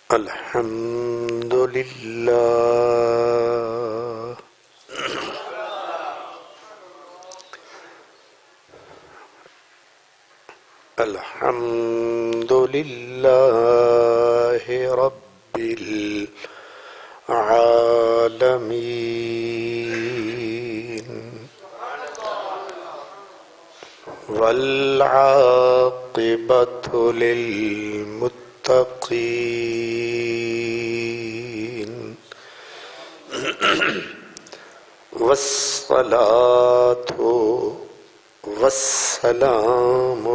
الحمد لله الحمد لله رب العالمين والعاقبة للمتقين والصلاة والسلام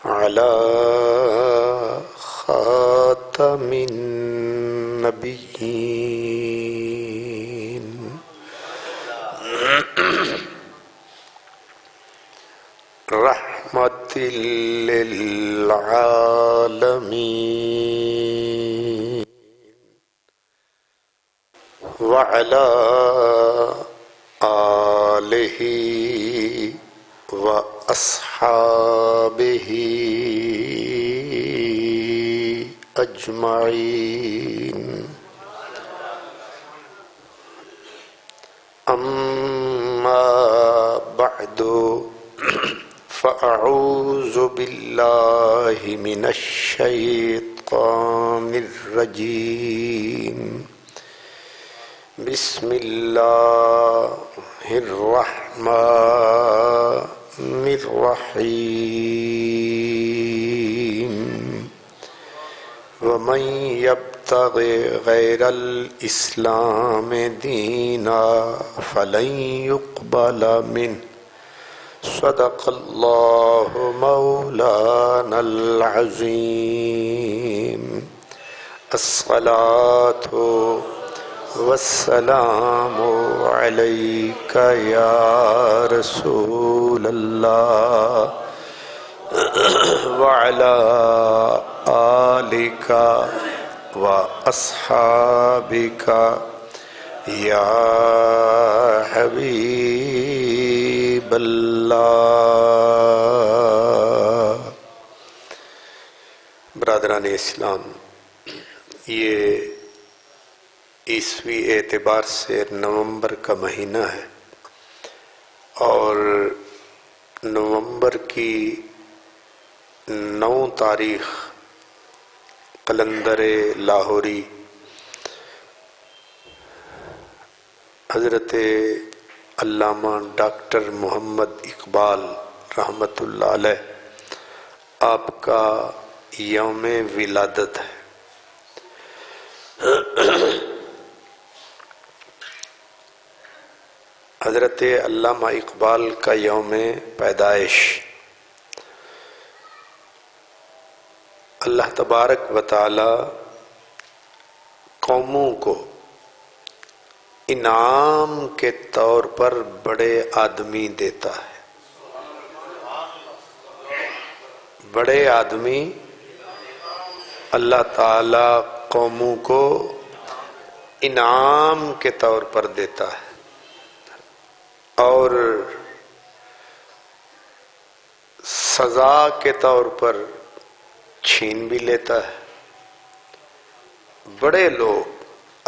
على خاتم النبيين رحمة للعالمين وعلى آله وأصحابه أجمعين أما بعد فأعوذ بالله من الشيطان الرجيم بسم الله الرحمن الرحيم ومن يبتغ غير الإسلام دينا فلن يقبل منه صدق الله مولانا العظيم الصلاة والسلام عليك يا رسول الله وعلى آلك وأصحابك يا حبيب اللہ۔ برادران اسلام، یہ عیسوی اعتبار سے نومبر کا مہینہ ہے اور نومبر کی 9 تاریخ کلندر لاہوری حضرت علامہ ڈاکٹر محمد اقبال رحمۃ اللہ علیہ آپ کا یوم ولادت ہے۔ حضرت علامہ اقبال کا یوم پیدائش اللہ تبارک و تعالی قوموں کو انعام کے طور پر بڑے آدمی دیتا ہے۔ بڑے آدمی اللہ تعالی قوموں کو انعام کے طور پر دیتا ہے اور سزا کے طور پر چھین بھی لیتا ہے۔ بڑے لوگ،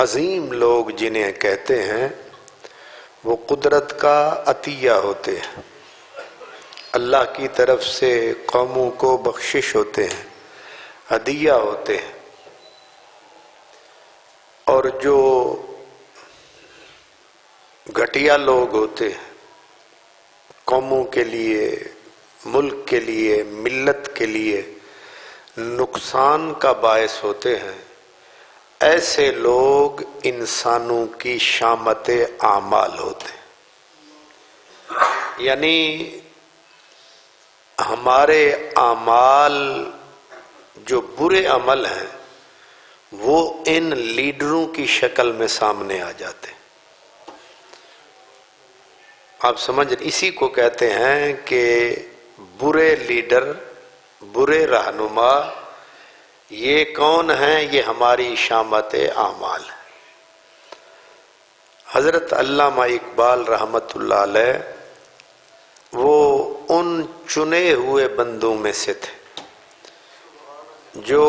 عظیم لوگ جنہیں کہتے ہیں، وہ قدرت کا عطیہ ہوتے ہیں، اللہ کی طرف سے قوموں کو بخشش ہوتے ہیں، ہدیہ ہوتے ہیں۔ اور جو گھٹیا لوگ ہوتے ہیں، قوموں کے لیے، ملک کے لیے، ملت کے لیے نقصان کا باعث ہوتے ہیں، ایسے لوگ انسانوں کی شامت اعمال ہوتے ہیں۔ یعنی ہمارے اعمال جو برے عمل ہیں وہ ان لیڈروں کی شکل میں سامنے آ جاتے ہیں۔ آپ سمجھ، اسی کو کہتے ہیں کہ برے لیڈر، برے رہنما یہ کون ہیں؟ یہ ہماری شامت اعمال ہے۔ حضرت علامہ اقبال رحمۃ اللہ علیہ وہ ان چنے ہوئے بندوں میں سے تھے جو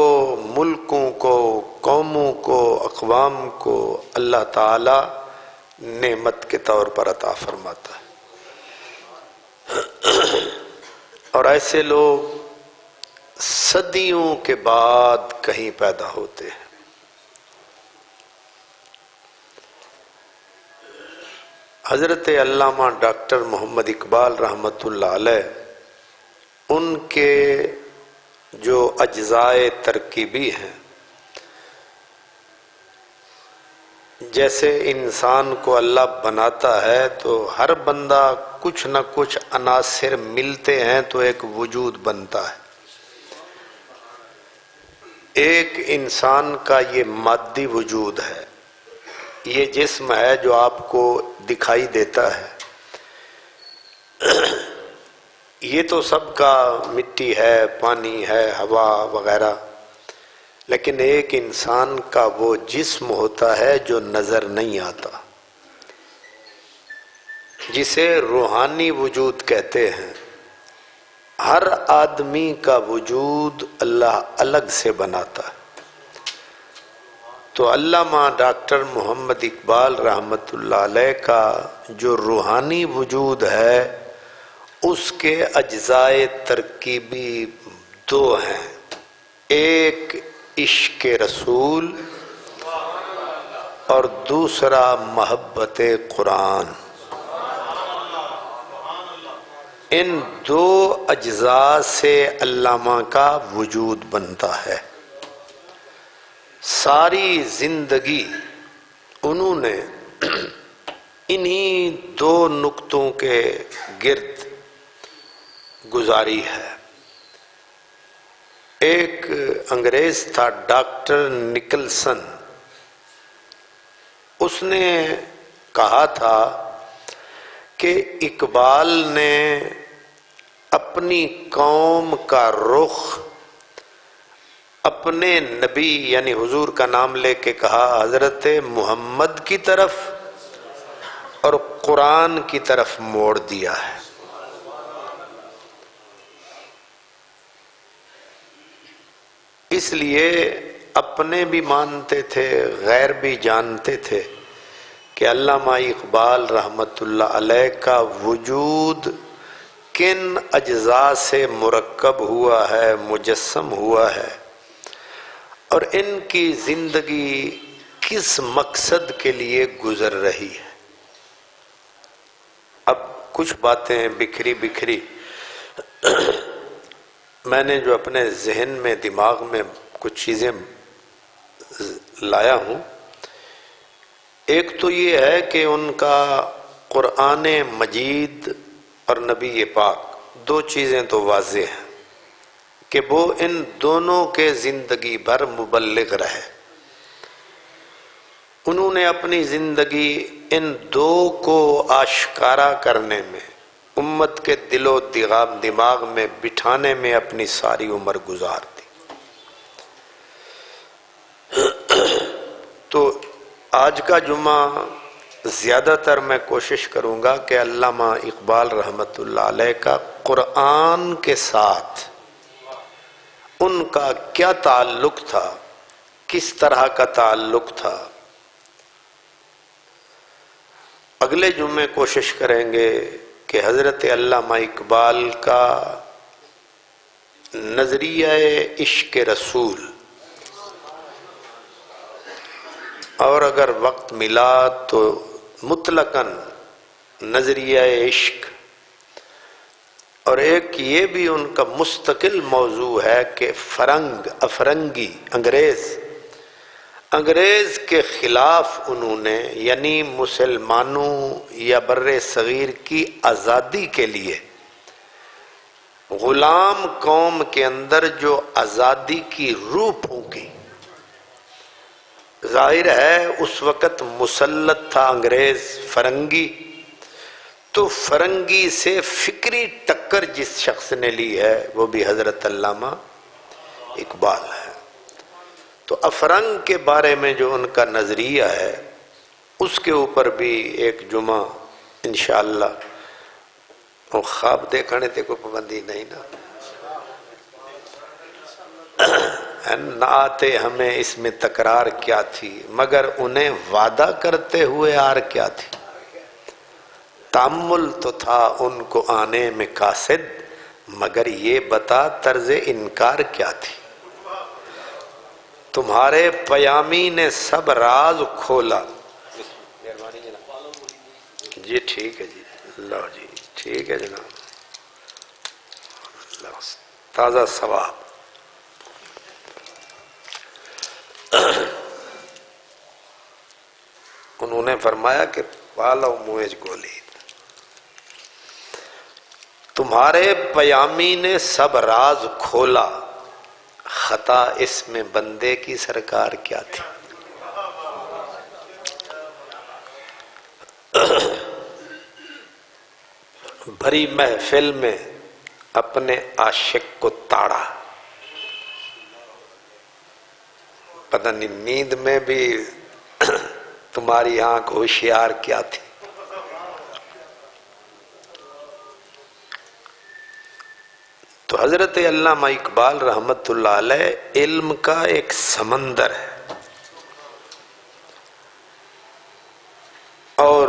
ملکوں کو، قوموں کو، اقوام کو اللہ تعالی نعمت کے طور پر عطا فرماتا ہے، اور ایسے لوگ صدیوں کے بعد کہیں پیدا ہوتے ہیں۔ حضرت علامہ ڈاکٹر محمد اقبال رحمۃ اللہ علیہ، ان کے جو اجزائے ترکیبی ہیں، جیسے انسان کو اللہ بناتا ہے تو ہر بندہ کچھ نہ کچھ عناصر ملتے ہیں تو ایک وجود بنتا ہے۔ ایک انسان کا یہ مادی وجود ہے، یہ جسم ہے جو آپ کو دکھائی دیتا ہے، یہ تو سب کا مٹی ہے، پانی ہے، ہوا وغیرہ، لیکن ایک انسان کا وہ جسم ہوتا ہے جو نظر نہیں آتا، جسے روحانی وجود کہتے ہیں۔ ہر آدمی کا وجود اللہ الگ سے بناتا ہے۔ تو علامہ ڈاکٹر محمد اقبال رحمۃ اللہ علیہ کا جو روحانی وجود ہے، اس کے اجزائے ترکیبی دو ہیں، ایک عشق رسول اور دوسرا محبت قرآن۔ ان دو اجزاء سے علامہ کا وجود بنتا ہے۔ ساری زندگی انہوں نے انہی دو نقطوں کے گرد گزاری ہے۔ ایک انگریز تھا ڈاکٹر نکلسن، اس نے کہا تھا کہ اقبال نے اپنی قوم کا رخ اپنے نبی یعنی حضور کا نام لے کے کہا، حضرت محمد کی طرف اور قرآن کی طرف موڑ دیا ہے۔ اس لیے اپنے بھی مانتے تھے، غیر بھی جانتے تھے کہ علامہ اقبال رحمۃ اللہ علیہ کا وجود کن اجزاء سے مرکب ہوا ہے، مجسم ہوا ہے، اور ان کی زندگی کس مقصد کے لیے گزر رہی ہے۔ اب کچھ باتیں بکھری بکھری میں نے جو اپنے ذہن میں، دماغ میں کچھ چیزیں لایا ہوں۔ ایک تو یہ ہے کہ ان کا قرآن مجید اور نبی پاک، دو چیزیں تو واضح ہیں کہ وہ ان دونوں کے زندگی بھر مبلغ رہے۔ انہوں نے اپنی زندگی ان دو کو آشکارا کرنے میں، امت کے دل و دماغ میں بٹھانے میں اپنی ساری عمر گزار دی۔ تو آج کا جمعہ زیادہ تر میں کوشش کروں گا کہ علامہ اقبال رحمۃ اللہ علیہ کا قرآن کے ساتھ ان کا کیا تعلق تھا، کس طرح کا تعلق تھا۔ اگلے جمعے کوشش کریں گے کہ حضرت علامہ اقبال کا نظریہ عشق رسول، اور اگر وقت ملا تو مطلقاً نظریہ عشق، اور ایک یہ بھی ان کا مستقل موضوع ہے کہ افرنگی انگریز کے خلاف انہوں نے، یعنی مسلمانوں یا بر صغیر کی آزادی کے لیے، غلام قوم کے اندر جو آزادی کی روح پھونکی۔ ظاہر ہے اس وقت مسلط تھا انگریز، فرنگی، تو فرنگی سے فکری ٹکر جس شخص نے لی ہے وہ بھی حضرت علامہ اقبال ہے۔ تو افرنگ کے بارے میں جو ان کا نظریہ ہے، اس کے اوپر بھی ایک جمعہ انشاءاللہ، اور خواب دیکھنے تے کوئی پابندی نہیں نا، نہ آتے ہمیں اس میں تکرار کیا تھی، مگر انہیں وعدہ کرتے ہوئے آر کیا تھی۔ تأمل تو تھا ان کو آنے میں قاصد، مگر یہ بتا طرز انکار کیا تھی۔ تمہارے پیامی نے سب راز کھولا۔ جی ٹھیک ہے جی، اللہ جی ٹھیک ہے جناب، اللہ تازہ ثواب۔ انہوں نے فرمایا کہ والو مویج گولی، تمہارے پیامی نے سب راز کھولا، خطا اس میں بندے کی سرکار کیا تھی۔ بھری محفل میں اپنے عاشق کو تاڑا، پتہ نہیں نیند میں بھی تمہاری آنکھ ہوشیار کیا تھی۔ تو حضرت علامہ اقبال رحمت اللہ علیہ علم کا ایک سمندر ہے، اور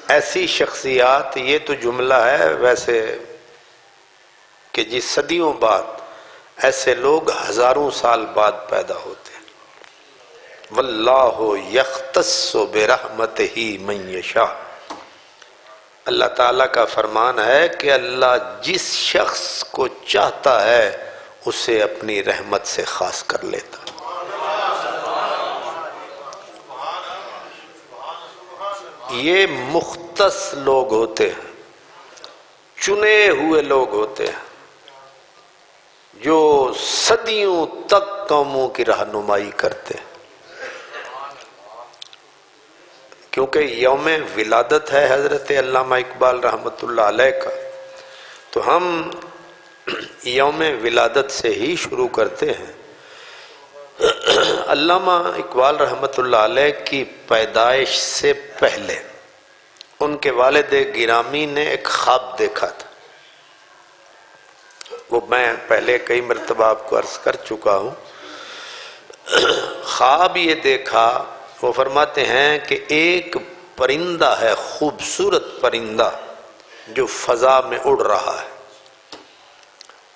ایسی شخصیات، یہ تو جملہ ہے ویسے کہ جی صدیوں بعد ایسے لوگ ہزاروں سال بعد پیدا ہوتے ہیں۔ واللہ یختص برحمتہ من یشاء، اللہ تعالیٰ کا فرمان ہے کہ اللہ جس شخص کو چاہتا ہے اسے اپنی رحمت سے خاص کر لیتا۔ یہ مختص لوگ ہوتے ہیں، چنے ہوئے لوگ ہوتے ہیں، جو صدیوں تک قوموں کی رہنمائی کرتے ہیں۔ کیونکہ یوم ولادت ہے حضرت علامہ اقبال رحمت اللہ علیہ کا، تو ہم یوم ولادت سے ہی شروع کرتے ہیں۔ علامہ اقبال رحمت اللہ علیہ کی پیدائش سے پہلے ان کے والد گرامی نے ایک خواب دیکھا تھا، وہ میں پہلے کئی مرتبہ آپ کو عرض کر چکا ہوں۔ خواب یہ دیکھا، وہ فرماتے ہیں کہ ایک پرندہ ہے، خوبصورت پرندہ جو فضا میں اڑ رہا ہے،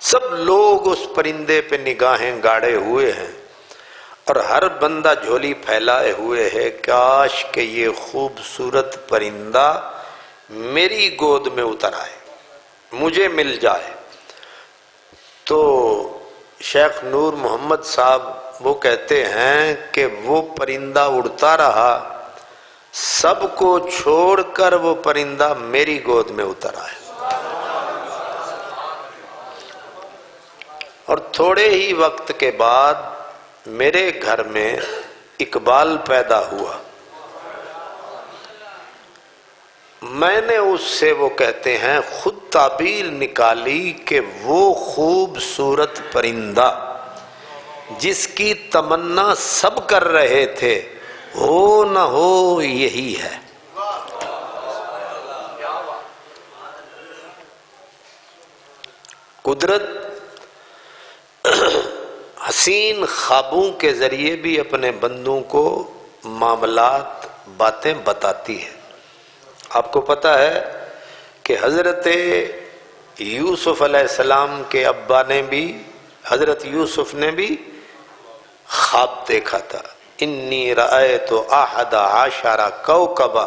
سب لوگ اس پرندے پہ نگاہیں گاڑے ہوئے ہیں، اور ہر بندہ جھولی پھیلائے ہوئے ہے، کاش کہ یہ خوبصورت پرندہ میری گود میں اتر آئے، مجھے مل جائے۔ تو شیخ نور محمد صاحب وہ کہتے ہیں کہ وہ پرندہ اڑتا رہا، سب کو چھوڑ کر وہ پرندہ میری گود میں اتر آئے، اور تھوڑے ہی وقت کے بعد میرے گھر میں اقبال پیدا ہوا۔ میں نے اس سے، وہ کہتے ہیں، خود تعبیر نکالی کہ وہ خوبصورت پرندہ جس کی تمنا سب کر رہے تھے، ہو نہ ہو یہی ہے۔ قدرت حسین خوابوں کے ذریعے بھی اپنے بندوں کو معاملات، باتیں بتاتی ہے۔ آپ کو پتہ ہے کہ حضرت یوسف علیہ السلام کے ابا نے بھی، حضرت یوسف نے بھی خواب دیکھا تھا، انی رأیت احد عشر کوکبا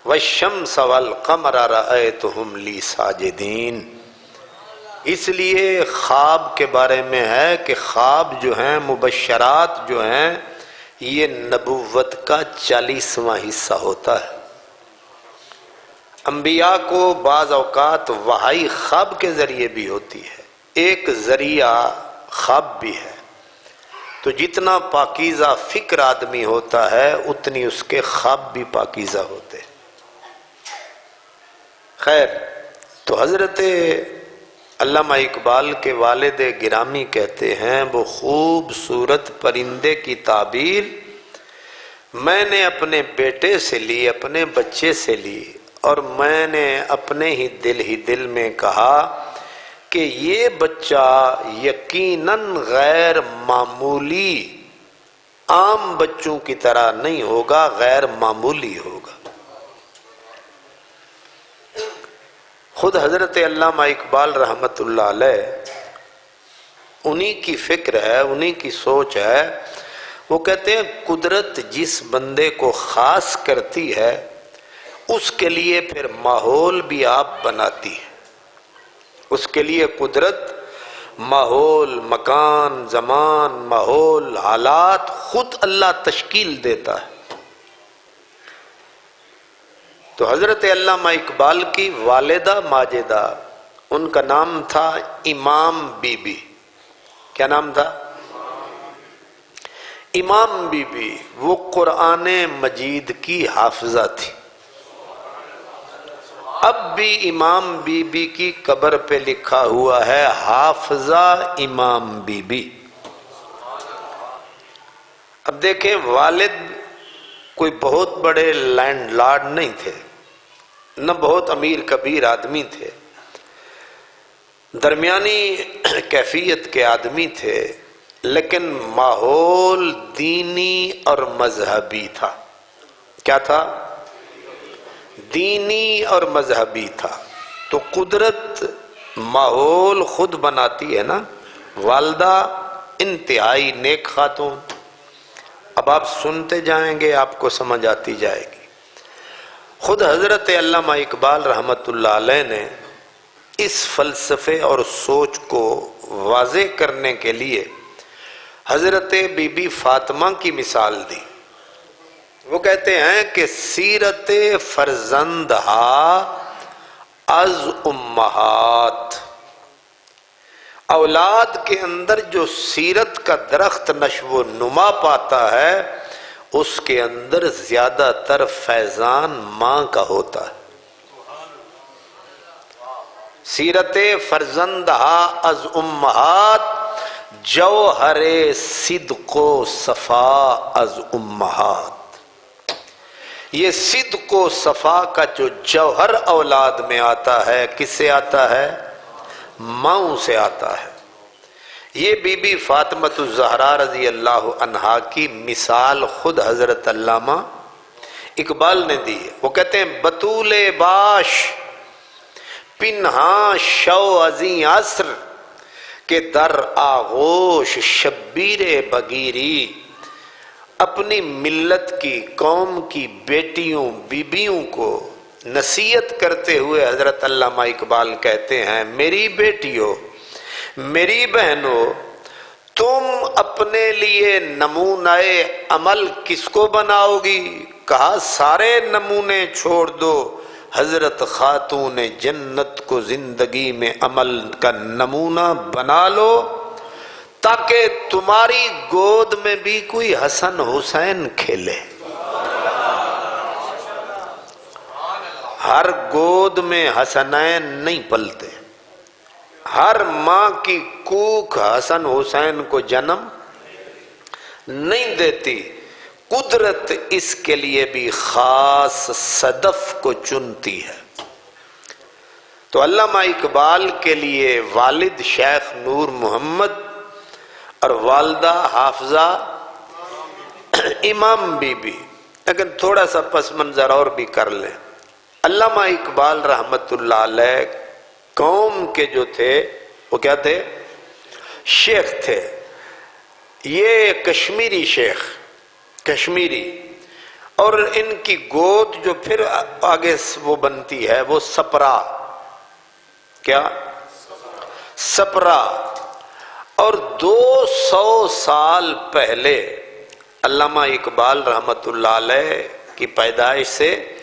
والشمس والقمر رأیتہم لی ساجدین۔ اس لیے خواب کے بارے میں ہے کہ خواب جو ہیں، مبشرات جو ہیں، یہ نبوت کا 40واں حصہ ہوتا ہے۔ انبیاء کو بعض اوقات وحی خواب کے ذریعے بھی ہوتی ہے، ایک ذریعہ خواب بھی ہے۔ تو جتنا پاکیزہ فکر آدمی ہوتا ہے اتنی اس کے خواب بھی پاکیزہ ہوتے ہیں۔ خیر، تو حضرت علامہ اقبال کے والد گرامی کہتے ہیں، وہ خوبصورت پرندے کی تعبیر میں نے اپنے بیٹے سے لی، اپنے بچے سے لی، اور میں نے اپنے ہی دل میں کہا کہ یہ بچہ یقیناً غیر معمولی عام بچوں کی طرح نہیں ہوگا، غیر معمولی ہوگا۔ خود حضرت علامہ اقبال رحمت اللہ علیہ انہی کی فکر ہے، انہی کی سوچ ہے۔ وہ کہتے ہیں قدرت جس بندے کو خاص کرتی ہے اس کے لیے پھر ماحول بھی آپ بناتی ہے۔ اس کے لیے قدرت ماحول، مکان، زمان، ماحول، حالات خود اللہ تشکیل دیتا ہے۔ تو حضرت علامہ اقبال کی والدہ ماجدہ، ان کا نام تھا امام بی بی۔ کیا نام تھا؟ امام بی بی۔ وہ قرآن مجید کی حافظہ تھی۔ اب بھی امام بی بی کی قبر پہ لکھا ہوا ہے حافظہ امام بی بی۔ اب دیکھیں، والد کوئی بہت بڑے لینڈ لارڈ نہیں تھے، نہ بہت امیر کبیر آدمی تھے، درمیانی کیفیت کے آدمی تھے، لیکن ماحول دینی اور مذہبی تھا۔ کیا تھا؟ دینی اور مذہبی تھا۔ تو قدرت ماحول خود بناتی ہے نا۔ والدہ انتہائی نیک خاتون، اب آپ سنتے جائیں گے آپ کو سمجھ آتی جائے گی۔ خود حضرت علامہ اقبال رحمت اللہ علیہ نے اس فلسفے اور سوچ کو واضح کرنے کے لیے حضرت بی بی فاطمہ کی مثال دی۔ وہ کہتے ہیں کہ سیرت فرزندہا از امہات، اولاد کے اندر جو سیرت کا درخت نشو و نما پاتا ہے اس کے اندر زیادہ تر فیضان ماں کا ہوتا ہے۔ سیرت فرزندہا از امہات، جوہر صدق و صفا از امہات۔ یہ صدق و صفا کا جو جوہر اولاد میں آتا ہے، کس سے آتا ہے؟ ماں سے آتا ہے۔ یہ بی بی فاطمۃ الزہرا رضی اللہ عنہا کی مثال خود حضرت علامہ اقبال نے دی ہے۔ وہ کہتے ہیں بطول باش پنہاں شو ازیں عصر کہ در آغوش شبیر بگیری، اپنی ملت کی، قوم کی بیٹیوں بیبیوں کو نصیحت کرتے ہوئے حضرت علامہ اقبال کہتے ہیں میری بیٹیوں، میری بہنوں، تم اپنے لیے نمونہ عمل کس کو بناؤ گی؟ کہا سارے نمونے چھوڑ دو، حضرت خاتون جنت کو زندگی میں عمل کا نمونہ بنا لو تاکہ تمہاری گود میں بھی کوئی حسن حسین کھیلے۔ ہر گود میں حسنین نہیں پلتے، ہر ماں کی کوکھ حسن حسین کو جنم نہیں دیتی۔ قدرت اس کے لیے بھی خاص صدف کو چنتی ہے۔ تو علامہ اقبال کے لیے والد شیخ نور محمد اور والدہ حافظہ امام بی بی۔ لیکن تھوڑا سا پس منظر اور بھی کر لیں۔ علامہ اقبال رحمت اللہ علیہ قوم کے جو تھے وہ کیا تھے؟ شیخ تھے۔ یہ کشمیری شیخ، کشمیری، اور ان کی گود جو پھر آگے وہ بنتی ہے وہ سپرا۔ کیا؟ سپرا۔ اور 200 سال پہلے علامہ اقبال رحمت اللہ علیہ کی پیدائش سے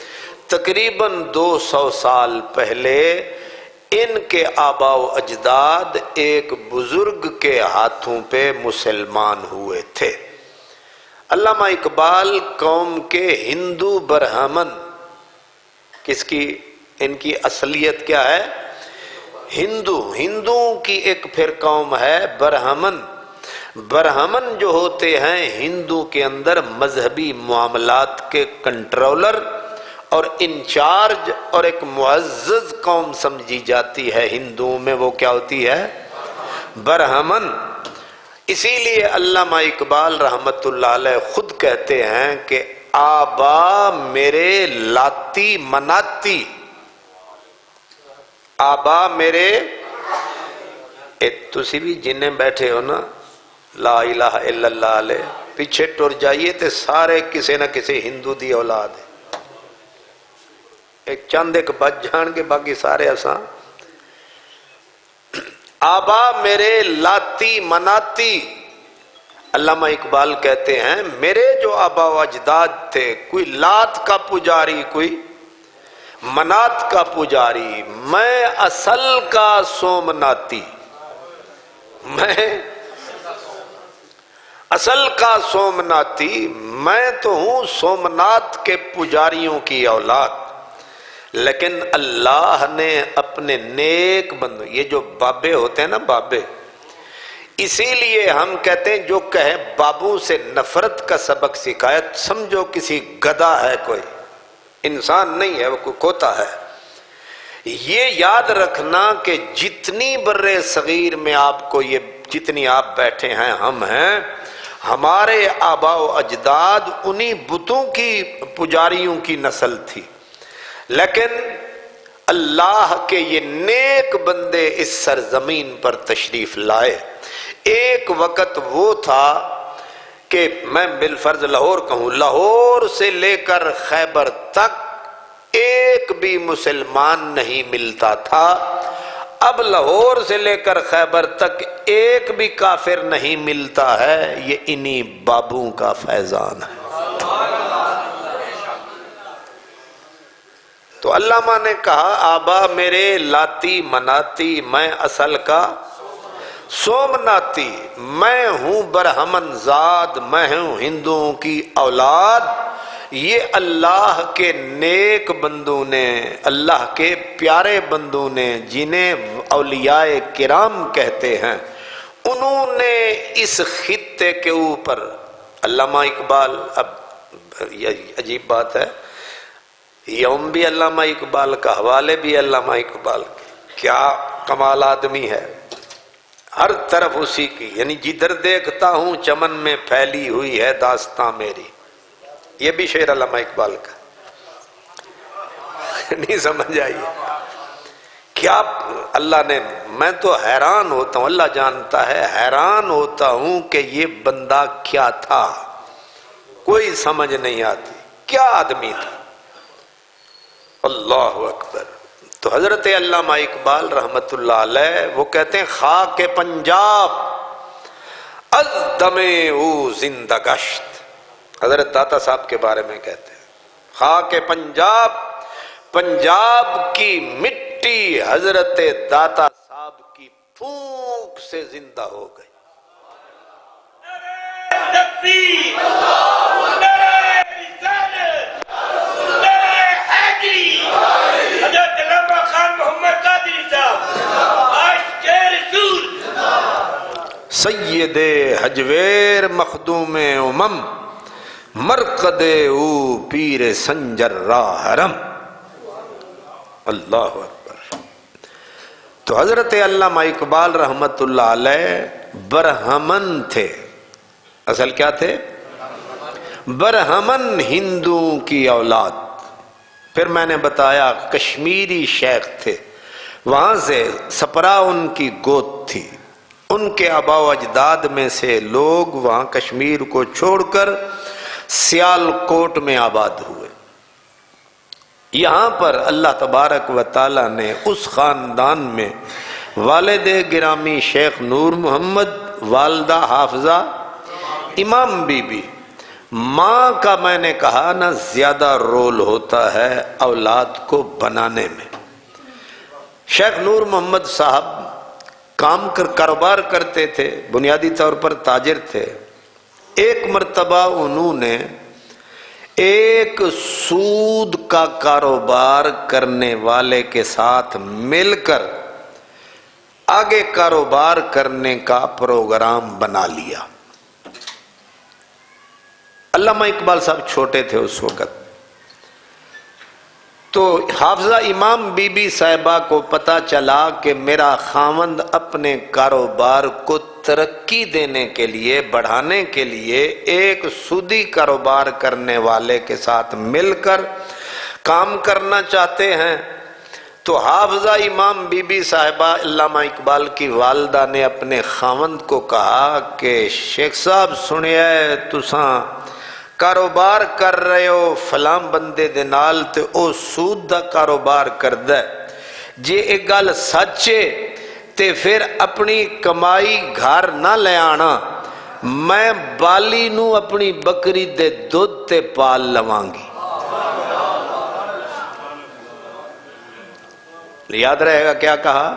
تقریباً 200 سال پہلے ان کے آبا و اجداد ایک بزرگ کے ہاتھوں پہ مسلمان ہوئے تھے۔ علامہ اقبال قوم کے ہندو برہمن، کس کی؟ ان کی اصلیت کیا ہے؟ ہندوؤں کی ایک پھر قوم ہے برہمن۔ برہمن جو ہوتے ہیں ہندو کے اندر مذہبی معاملات کے کنٹرولر اور انچارج اور ایک معزز قوم سمجھی جاتی ہے ہندوؤں میں، وہ کیا ہوتی ہے؟ برہمن۔ اسی لیے علامہ اقبال رحمت اللہ علیہ خود کہتے ہیں کہ آبا میرے لاتی مناتی، آبا میرے، تسی بھی جنہیں بیٹھے ہو نا لا الہ الا اللہ علیہ، پیچھے ٹر جائیے تے سارے کسی نہ کسی ہندو دی اولاد ہے، ایک چند ایک بچ جان کے باقی سارے اساں۔ آبا میرے لاتی مناتی، علامہ اقبال کہتے ہیں میرے جو آبا و اجداد تھے، کوئی لات کا پجاری، کوئی منات کا پجاری، میں اصل کا سومناتی، میں اصل کا سومناتی، میں تو ہوں سومنات کے پجاریوں کی اولاد، لیکن اللہ نے اپنے نیک بندوں، یہ جو بابے ہوتے ہیں نا بابے، اسی لیے ہم کہتے ہیں جو کہے بابو سے نفرت کا سبق سکھایت، سمجھو کسی گدھا ہے، کوئی انسان نہیں ہے، وہ کوئی کھوتا ہے۔ یہ یاد رکھنا کہ جتنی برے صغیر میں آپ کو یہ جتنی آپ بیٹھے ہیں ہم ہیں، ہمارے آبا و اجداد انہی بتوں کی پجاریوں کی نسل تھی، لیکن اللہ کے یہ نیک بندے اس سرزمین پر تشریف لائے۔ ایک وقت وہ تھا کہ میں بالفرض لاہور کہوں، لاہور سے لے کر خیبر تک ایک بھی مسلمان نہیں ملتا تھا، اب لاہور سے لے کر خیبر تک ایک بھی کافر نہیں ملتا ہے، یہ انہی بابوں کا فیضان ہے۔ تو علامہ نے کہا آبا میرے لاتی مناتی، میں اصل کا سومناتی، میں ہوں برہمن زاد، میں ہوں ہندوؤں کی اولاد۔ یہ اللہ کے نیک بندوں نے، اللہ کے پیارے بندوں نے، جنہیں اولیاء کرام کہتے ہیں، انہوں نے اس خطے کے اوپر، علامہ اقبال، اب یہ عجیب بات ہے، یوم بھی علامہ اقبال کا، حوالے بھی علامہ اقبال کے، کیا کمال آدمی ہے، ہر طرف اسی کی، یعنی جدھر دیکھتا ہوں چمن میں پھیلی ہوئی ہے داستاں میری، یہ بھی شعر علامہ اقبال کا، نہیں سمجھ آئی؟ کیا اللہ نے، میں تو حیران ہوتا ہوں، اللہ جانتا ہے، حیران ہوتا ہوں کہ یہ بندہ کیا تھا، کوئی سمجھ نہیں آتی، کیا آدمی تھا، اللہ اکبر۔ تو حضرت علامہ اقبال رحمت اللہ علیہ وہ کہتے ہیں خاک پنجاب از دم او زندہ گشت، حضرت داتا صاحب کے بارے میں کہتے ہیں خاک پنجاب، پنجاب کی مٹی حضرت داتا صاحب کی پھونک سے زندہ ہو گئی۔ سید حجویر مخدوم امم، مرقد او پیر سنجر را حرم، اللہ اکبر۔ تو حضرت علامہ اقبال رحمت اللہ علیہ برہمن تھے، اصل کیا تھے؟ برہمن ہندوؤں کی اولاد۔ پھر میں نے بتایا کشمیری شیخ تھے، وہاں سے سپرا ان کی گود تھی، ان کے آبا و اجداد میں سے لوگ وہاں کشمیر کو چھوڑ کر سیالکوٹ میں آباد ہوئے۔ یہاں پر اللہ تبارک و تعالی نے اس خاندان میں والد گرامی شیخ نور محمد، والدہ حافظہ امام بی بی، ماں کا میں نے کہا نا زیادہ رول ہوتا ہے اولاد کو بنانے میں۔ شیخ نور محمد صاحب کاروبار کرتے تھے، بنیادی طور پر تاجر تھے۔ ایک مرتبہ انہوں نے ایک سود کا کاروبار کرنے والے کے ساتھ مل کر آگے کاروبار کرنے کا پروگرام بنا لیا۔ علامہ اقبال صاحب چھوٹے تھے اس وقت، تو حافظہ امام بی بی صاحبہ کو پتا چلا کہ میرا خاوند اپنے کاروبار کو ترقی دینے کے لیے، بڑھانے کے لیے ایک سودی کاروبار کرنے والے کے ساتھ مل کر کام کرنا چاہتے ہیں۔ تو حافظہ امام بی بی صاحبہ علامہ اقبال کی والدہ نے اپنے خاوند کو کہا کہ شیخ صاحب سنیے، تساں کاروبار کر رہے ہو فلاں بندے دے نال تے او سود دا کاروبار کردا ہے، جے ایک گل سچے تے پھر اپنی کمائی گھر نہ لے آنا، میں بالی نو اپنی بکری دے دودھ تے پال لواں گی۔ یاد رہے گا کیا کہا؟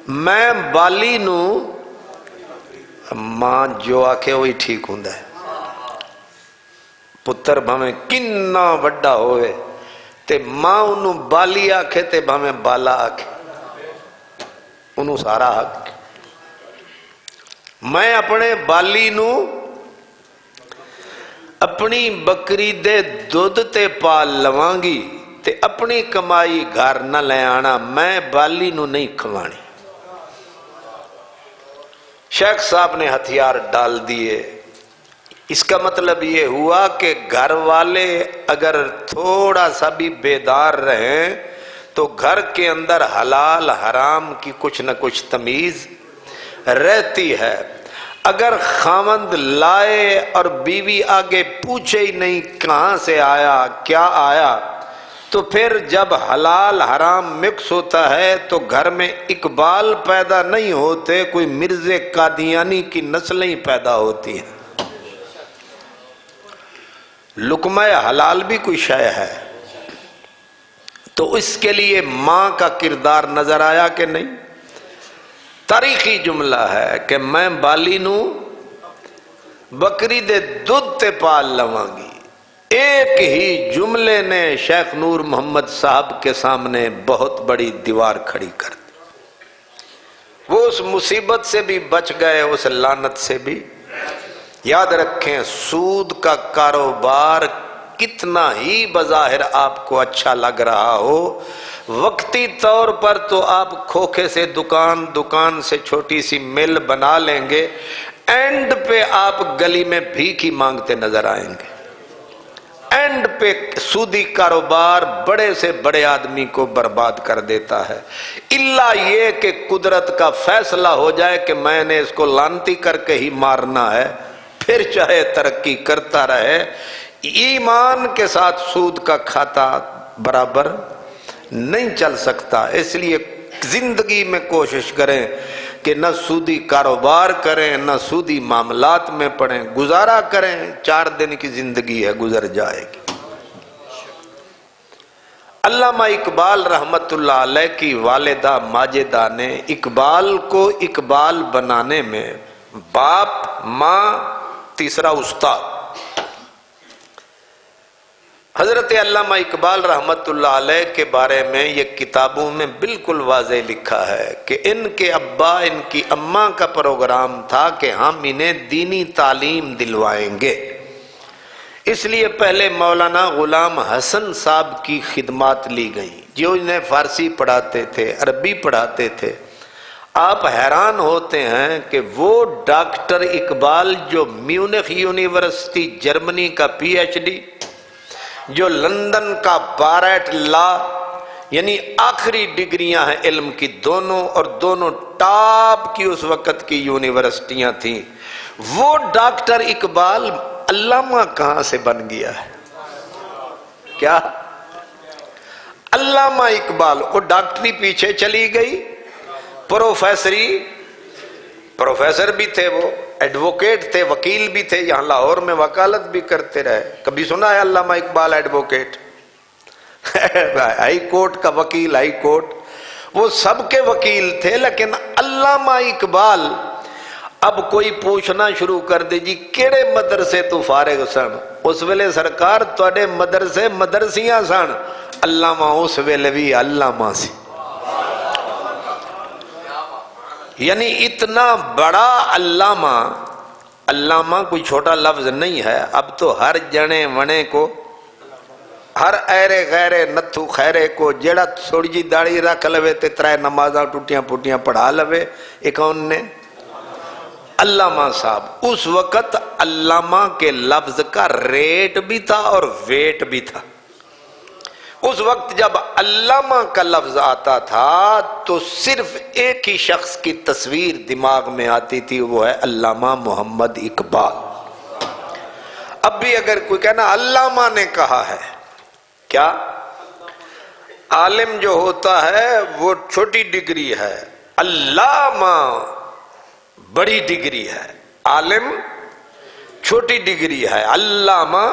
میں بالی نو، ماں جو آکھے وہی ٹھیک ہوندا ہے، پتر بھاویں کنا وڈا ہوئے تے ماں انہوں بالی آکھے تے بھاویں بالا آکھے، انہوں سارا حق۔ میں اپنے بالی نو اپنی بکری دے دودھ تے پال لواں گی تے اپنی کمائی گھر نہ لے آنا، میں بالی نو نہیں کھوانی۔ شیخ صاحب نے ہتھیار ڈال دیے۔ اس کا مطلب یہ ہوا کہ گھر والے اگر تھوڑا سا بھی بیدار رہیں تو گھر کے اندر حلال حرام کی کچھ نہ کچھ تمیز رہتی ہے۔ اگر خاوند لائے اور بیوی آگے پوچھے ہی نہیں کہاں سے آیا کیا آیا، تو پھر جب حلال حرام مکس ہوتا ہے تو گھر میں اقبال پیدا نہیں ہوتے، کوئی مرزے قادیانی کی نسلیں پیدا ہوتی ہیں۔ لقمہ حلال بھی کوئی شے ہے، تو اس کے لیے ماں کا کردار نظر آیا کہ نہیں؟ تاریخی جملہ ہے کہ میں بالی نو بکری دے دودھ تے پال لواں گی۔ ایک ہی جملے نے شیخ نور محمد صاحب کے سامنے بہت بڑی دیوار کھڑی کر دی۔ وہ اس مصیبت سے بھی بچ گئے، اس لعنت سے بھی۔ یاد رکھیں، سود کا کاروبار کتنا ہی بظاہر آپ کو اچھا لگ رہا ہو، وقتی طور پر تو آپ کھوکھے سے دکان سے چھوٹی سی مل بنا لیں گے، اینڈ پہ آپ گلی میں بھیک ہی مانگتے نظر آئیں گے۔ اینڈ پہ سودی کاروبار بڑے سے بڑے آدمی کو برباد کر دیتا ہے، الا یہ کہ قدرت کا فیصلہ ہو جائے کہ میں نے اس کو لانتی کر کے ہی مارنا ہے، پھر چاہے ترقی کرتا رہے۔ ایمان کے ساتھ سود کا کھاتا برابر نہیں چل سکتا۔ اس لیے زندگی میں کوشش کریں کہ نہ سودی کاروبار کریں، نہ سودی معاملات میں پڑیں، گزارا کریں، 4 دن کی زندگی ہے، گزر جائے گی۔ علامہ اقبال رحمت اللہ علیہ کی والدہ ماجدہ نے اقبال کو اقبال بنانے میں باپ، ماں، تیسرا استاد، حضرت علامہ اقبال رحمت اللہ علیہ کے بارے میں یہ کتابوں میں بالکل واضح لکھا ہے کہ ان کے ابا، ان کی اماں کا پروگرام تھا کہ ہم انہیں دینی تعلیم دلوائیں گے۔ اس لیے پہلے مولانا غلام حسن صاحب کی خدمات لی گئیں، جو انہیں فارسی پڑھاتے تھے، عربی پڑھاتے تھے۔ آپ حیران ہوتے ہیں کہ وہ ڈاکٹر اقبال جو میونخ یونیورسٹی جرمنی کا پی ایچ ڈی، جو لندن کا بارٹ لا، یعنی آخری ڈگریاں ہیں علم کی دونوں، اور دونوں ٹاپ کی اس وقت کی یونیورسٹیاں تھیں، وہ ڈاکٹر اقبال علامہ کہاں سے بن گیا ہے؟ کیا علامہ اقبال؟ وہ ڈاکٹری پیچھے چلی گئی، پروفیسر بھی تھے، وہ ایڈوکیٹ تھے، وکیل بھی تھے، یہاں لاہور میں وکالت بھی کرتے رہے۔ کبھی سنا ہے علامہ اقبال ایڈوکیٹ؟ ہائی کورٹ کا وکیل، ہائی کورٹ، وہ سب کے وکیل تھے۔ لیکن علامہ اقبال، اب کوئی پوچھنا شروع کر دے جی کیڑے مدرسے تو فارغ سن؟ اس ویلے سرکار تواڈے مدرسے مدرسیاں سن، علامہ اس ویلے بھی علامہ سی، یعنی اتنا بڑا علامہ۔ علامہ کوئی چھوٹا لفظ نہیں ہے، اب تو ہر جنے ونے کو ہر ایرے غیرے نتھو خیرے کو جیڑا تھوڑی جی داڑھی رکھ لوے تے ترائے نمازاں ٹوٹیاں پوٹیاں پڑھا لوے، ایک کون نے؟ علامہ صاحب۔ اس وقت علامہ کے لفظ کا ریٹ بھی تھا اور ویٹ بھی تھا۔ اس وقت جب علامہ کا لفظ آتا تھا تو صرف ایک ہی شخص کی تصویر دماغ میں آتی تھی، وہ ہے علامہ محمد اقبال۔ اب بھی اگر کوئی کہنا علامہ نے کہا ہے، کیا؟ عالم جو ہوتا ہے وہ چھوٹی ڈگری ہے، علامہ بڑی ڈگری ہے، عالم چھوٹی ڈگری ہے، علامہ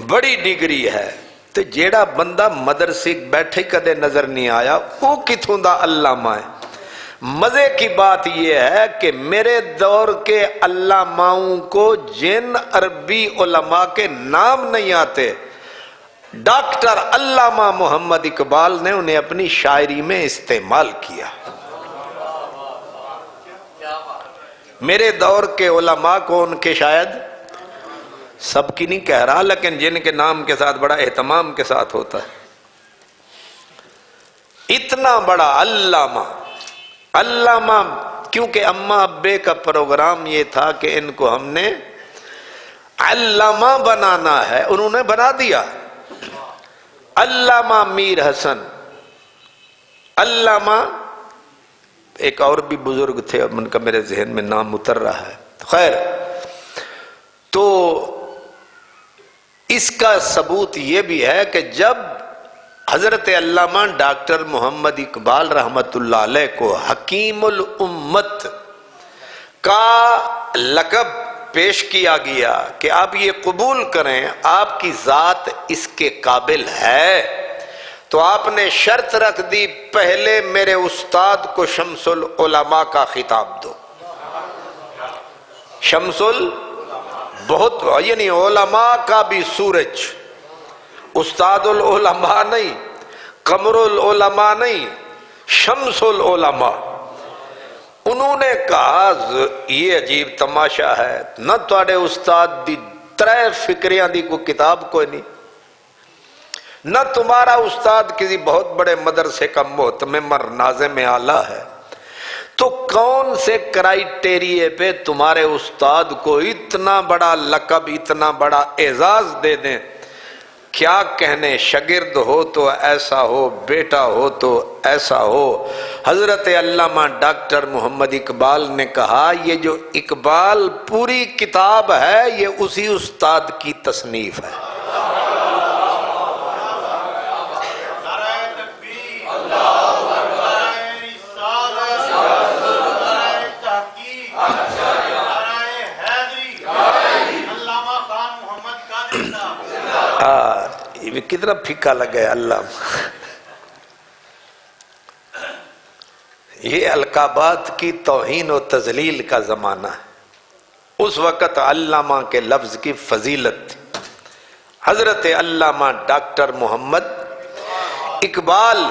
بڑی ڈگری ہے۔ تو جیڑا بندہ مدرسے بیٹھے کدے نظر نہیں آیا وہ کتھوں دا علامہ ہے؟ مزے کی بات یہ ہے کہ میرے دور کے علاماؤں کو جن عربی علماء کے نام نہیں آتے، ڈاکٹر علامہ محمد اقبال نے انہیں اپنی شاعری میں استعمال کیا۔ میرے دور کے علماء کو ان کے شاید سب کی نہیں کہہ رہا، لیکن جن کے نام کے ساتھ بڑا اہتمام کے ساتھ ہوتا ہے، اتنا بڑا علامہ۔ علامہ کیونکہ اماں ابے کا پروگرام یہ تھا کہ ان کو ہم نے علامہ بنانا ہے، انہوں نے بنا دیا۔ علامہ میر حسن، علامہ ایک اور بھی بزرگ تھے، اب ان کا میرے ذہن میں نام اتر رہا ہے، خیر۔ تو اس کا ثبوت یہ بھی ہے کہ جب حضرت علامہ ڈاکٹر محمد اقبال رحمت اللہ علیہ کو حکیم الامت کا لقب پیش کیا گیا کہ آپ یہ قبول کریں آپ کی ذات اس کے قابل ہے، تو آپ نے شرط رکھ دی پہلے میرے استاد کو شمس العلماء کا خطاب دو۔ شمس بہت یعنی علماء کا بھی سورج، استاد العلماء نہیں، قمر العلماء نہیں، شمس العلماء۔ انہوں نے کہا یہ عجیب تماشا ہے، نہ تواڈے استاد دی ترے فکریاں دی کوئی کتاب کوئی نہیں، نہ تمہارا استاد کسی بہت بڑے مدرسے کا محتمم ناظم اعلیٰ ہے، تو کون سے کرائیٹیریے پہ تمہارے استاد کو اتنا بڑا لقب، اتنا بڑا اعزاز دے دیں؟ کیا کہنے، شاگرد ہو تو ایسا ہو، بیٹا ہو تو ایسا ہو۔ حضرت علامہ ڈاکٹر محمد اقبال نے کہا یہ جو اقبال پوری کتاب ہے یہ اسی استاد کی تصنیف ہے۔ کتنا پھیکا لگا ہے علامہ۔ یہ القابات کی توہین و تذلیل کا زمانہ ہے، اس وقت علامہ کے لفظ کی فضیلت تھی۔ حضرت علامہ ڈاکٹر محمد اقبال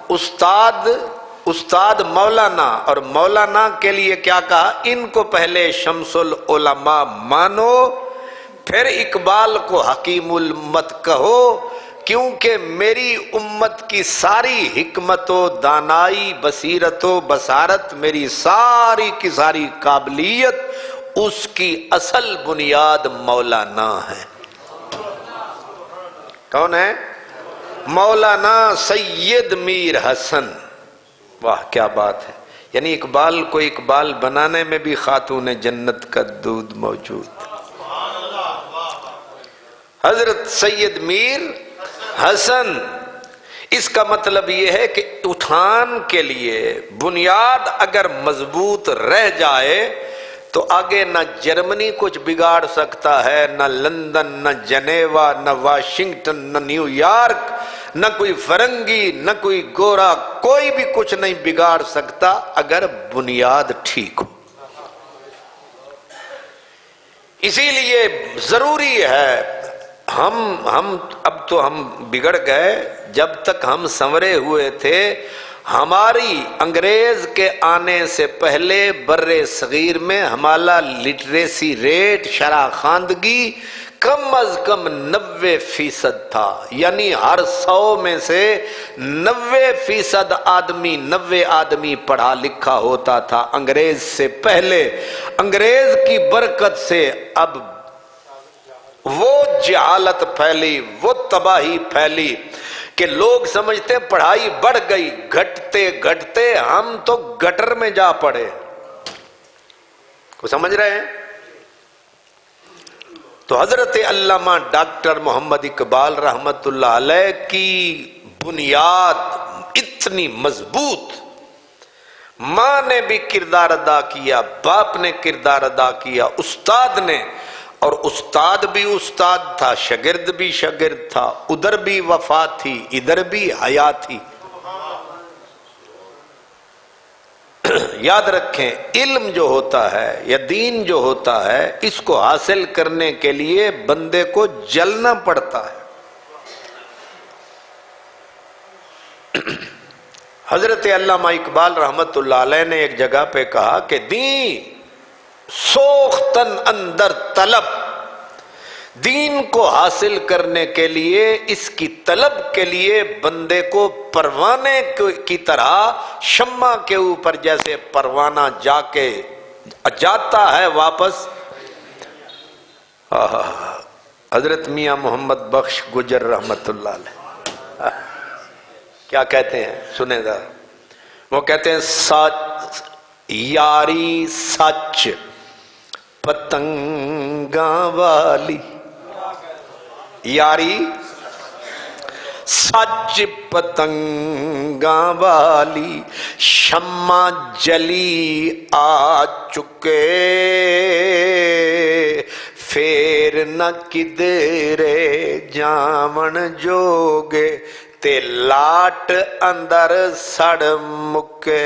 استاد مولانا، اور مولانا کے لیے کیا کہا؟ ان کو پہلے شمس العلماء مانو، پھر اقبال کو حکیم الامت کہو، کیونکہ میری امت کی ساری حکمت و دانائی، بصیرت و بصارت، میری ساری کی ساری قابلیت، اس کی اصل بنیاد مولانا ہے۔ کون ہے؟ مولانا سید میر حسن۔ واہ کیا بات ہے، یعنی اقبال کو اقبال بنانے میں بھی خاتون جنت کا دودھ موجود۔ حضرت سید میر حسن، اس کا مطلب یہ ہے کہ اٹھان کے لیے بنیاد اگر مضبوط رہ جائے تو آگے نہ جرمنی کچھ بگاڑ سکتا ہے، نہ لندن، نہ جنیوا، نہ واشنگٹن، نہ نیو یارک، نہ کوئی فرنگی، نہ کوئی گورا، کوئی بھی کچھ نہیں بگاڑ سکتا اگر بنیاد ٹھیک ہو۔ اسی لیے ضروری ہے ہم اب تو ہم بگڑ گئے، جب تک ہم سنورے ہوئے تھے ہماری انگریز کے آنے سے پہلے بر صغیر میں ہمارا لٹریسی ریٹ، شرح خواندگی کم از کم 90% تھا، یعنی ہر 100 میں سے 90% آدمی 90 آدمی پڑھا لکھا ہوتا تھا انگریز سے پہلے۔ انگریز کی برکت سے اب وہ جہالت پھیلی، وہ تباہی پھیلی کہ لوگ سمجھتے ہیں پڑھائی بڑھ گئی، گھٹتے گھٹتے ہم تو گٹر میں جا پڑے۔ کو سمجھ رہے ہیں؟ تو حضرت علامہ ڈاکٹر محمد اقبال رحمت اللہ علیہ کی بنیاد اتنی مضبوط، ماں نے بھی کردار ادا کیا، باپ نے کردار ادا کیا، استاد نے، اور استاد بھی استاد تھا، شاگرد بھی شاگرد تھا، ادھر بھی وفا تھی ادھر بھی حیا تھی۔ یاد رکھیں، علم جو ہوتا ہے یا دین جو ہوتا ہے، اس کو حاصل کرنے کے لیے بندے کو جلنا پڑتا ہے۔ حضرت علامہ اقبال رحمت اللہ علیہ نے ایک جگہ پہ کہا کہ دین سوختن اندر طلب، دین کو حاصل کرنے کے لیے، اس کی طلب کے لیے بندے کو پروانے کی طرح شمع کے اوپر جیسے پروانہ جا کے جاتا ہے واپس۔ حضرت میاں محمد بخش گجر رحمت اللہ علیہ کیا کہتے ہیں سنیں ذرا، وہ کہتے ہیں سچ یاری سچ پتنگاں والی، یاری سچ پتنگاں والی، شمع جلی آ چکے پھر نہ کدھرے جاون جوگے، تے لاٹ اندر سڑ مکے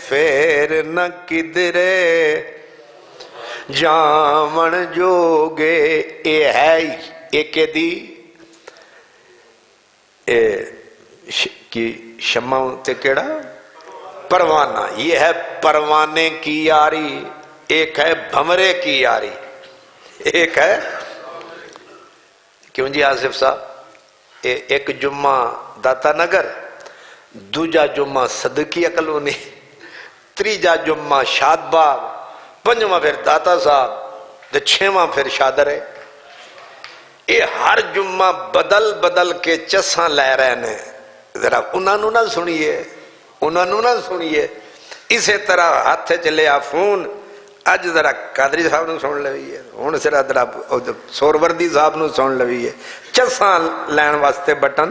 پھر نہ کدھرے جاون جوگے۔ اے ہے ایک دی کی شمع تے کیڑا پروانہ، یہ ہے پروانے کی یاری، ایک ہے بھمرے کی یاری، ایک ہے کیوں جی آصف صاحب، ایک جمعہ داتا نگر، دوجا جمعہ صدقیہ کلونی، تریجا جمعہ شاد باغ، پنجواں پھر داتا صاحب، تے چھواں پھر شادرے۔ یہ ہر جمعہ بدل بدل کے چساں لے رہے نے، ذرا انہوں نہ سنیے، انہوں نہ سنیے۔ اسی طرح ہاتھ چلے آ فون، اج ذرا قادری صاحب نو سن لویے، ہن ذرا سوروردی صاحب نو سن لویے، چساں لین واسطے بٹن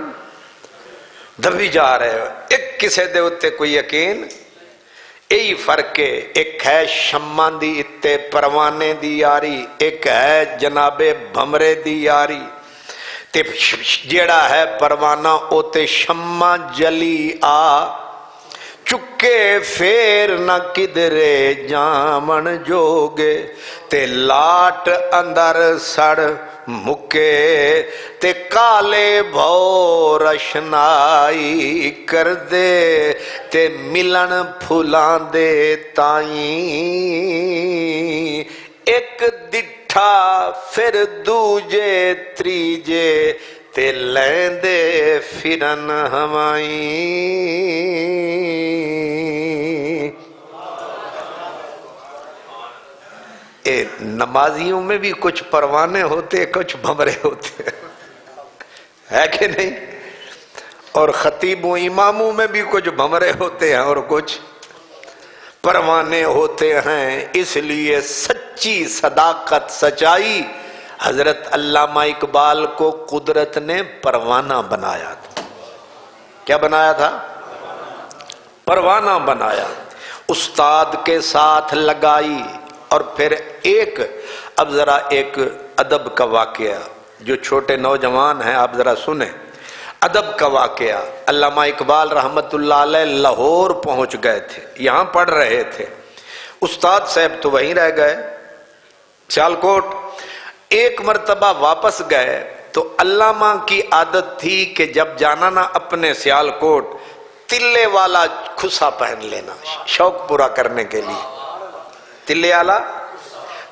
دبی جا رہے ہو۔ ایک کسے دے اتے کوئی یقین، یہی فرق ہے، ایک ہے شمع دی اتے پروانے دی یاری، ایک ہے جناب بھمرے دی یاری۔ تے جیڑا ہے پروانہ اوتے شمع جلی آ چکے پھر نہ کدھرے جاون جوگے، تے لاٹ اندر سڑ مکے، تے کالے بھو رشنائی کر دے، تے ملن پھلاں دے تائیں، ایک ڈٹھا پھر دوجے تریجے، تے لیندے پھرن ہوائیں۔ نمازیوں میں بھی کچھ پروانے ہوتے کچھ بھمرے ہوتے ہے کہ نہیں، اور خطیبوں اماموں میں بھی کچھ بھمرے ہوتے ہیں اور کچھ پروانے ہوتے ہیں۔ اس لیے سچی صداقت سچائی، حضرت علامہ اقبال کو قدرت نے پروانہ بنایا تھا۔ کیا بنایا تھا؟ پروانہ بنایا، استاد کے ساتھ لگائی۔ اور پھر اب ذرا ایک ادب کا واقعہ، جو چھوٹے نوجوان ہیں آپ ذرا سنیں، ادب کا واقعہ۔ علامہ اقبال رحمت اللہ علیہ لاہور پہنچ گئے تھے، یہاں پڑھ رہے تھے، استاد صاحب تو وہیں رہ گئے سیالکوٹ۔ ایک مرتبہ واپس گئے تو علامہ کی عادت تھی کہ جب جانا نا اپنے سیالکوٹ، تلے والا کھسا پہن لینا، شوق پورا کرنے کے لیے۔ تلے والا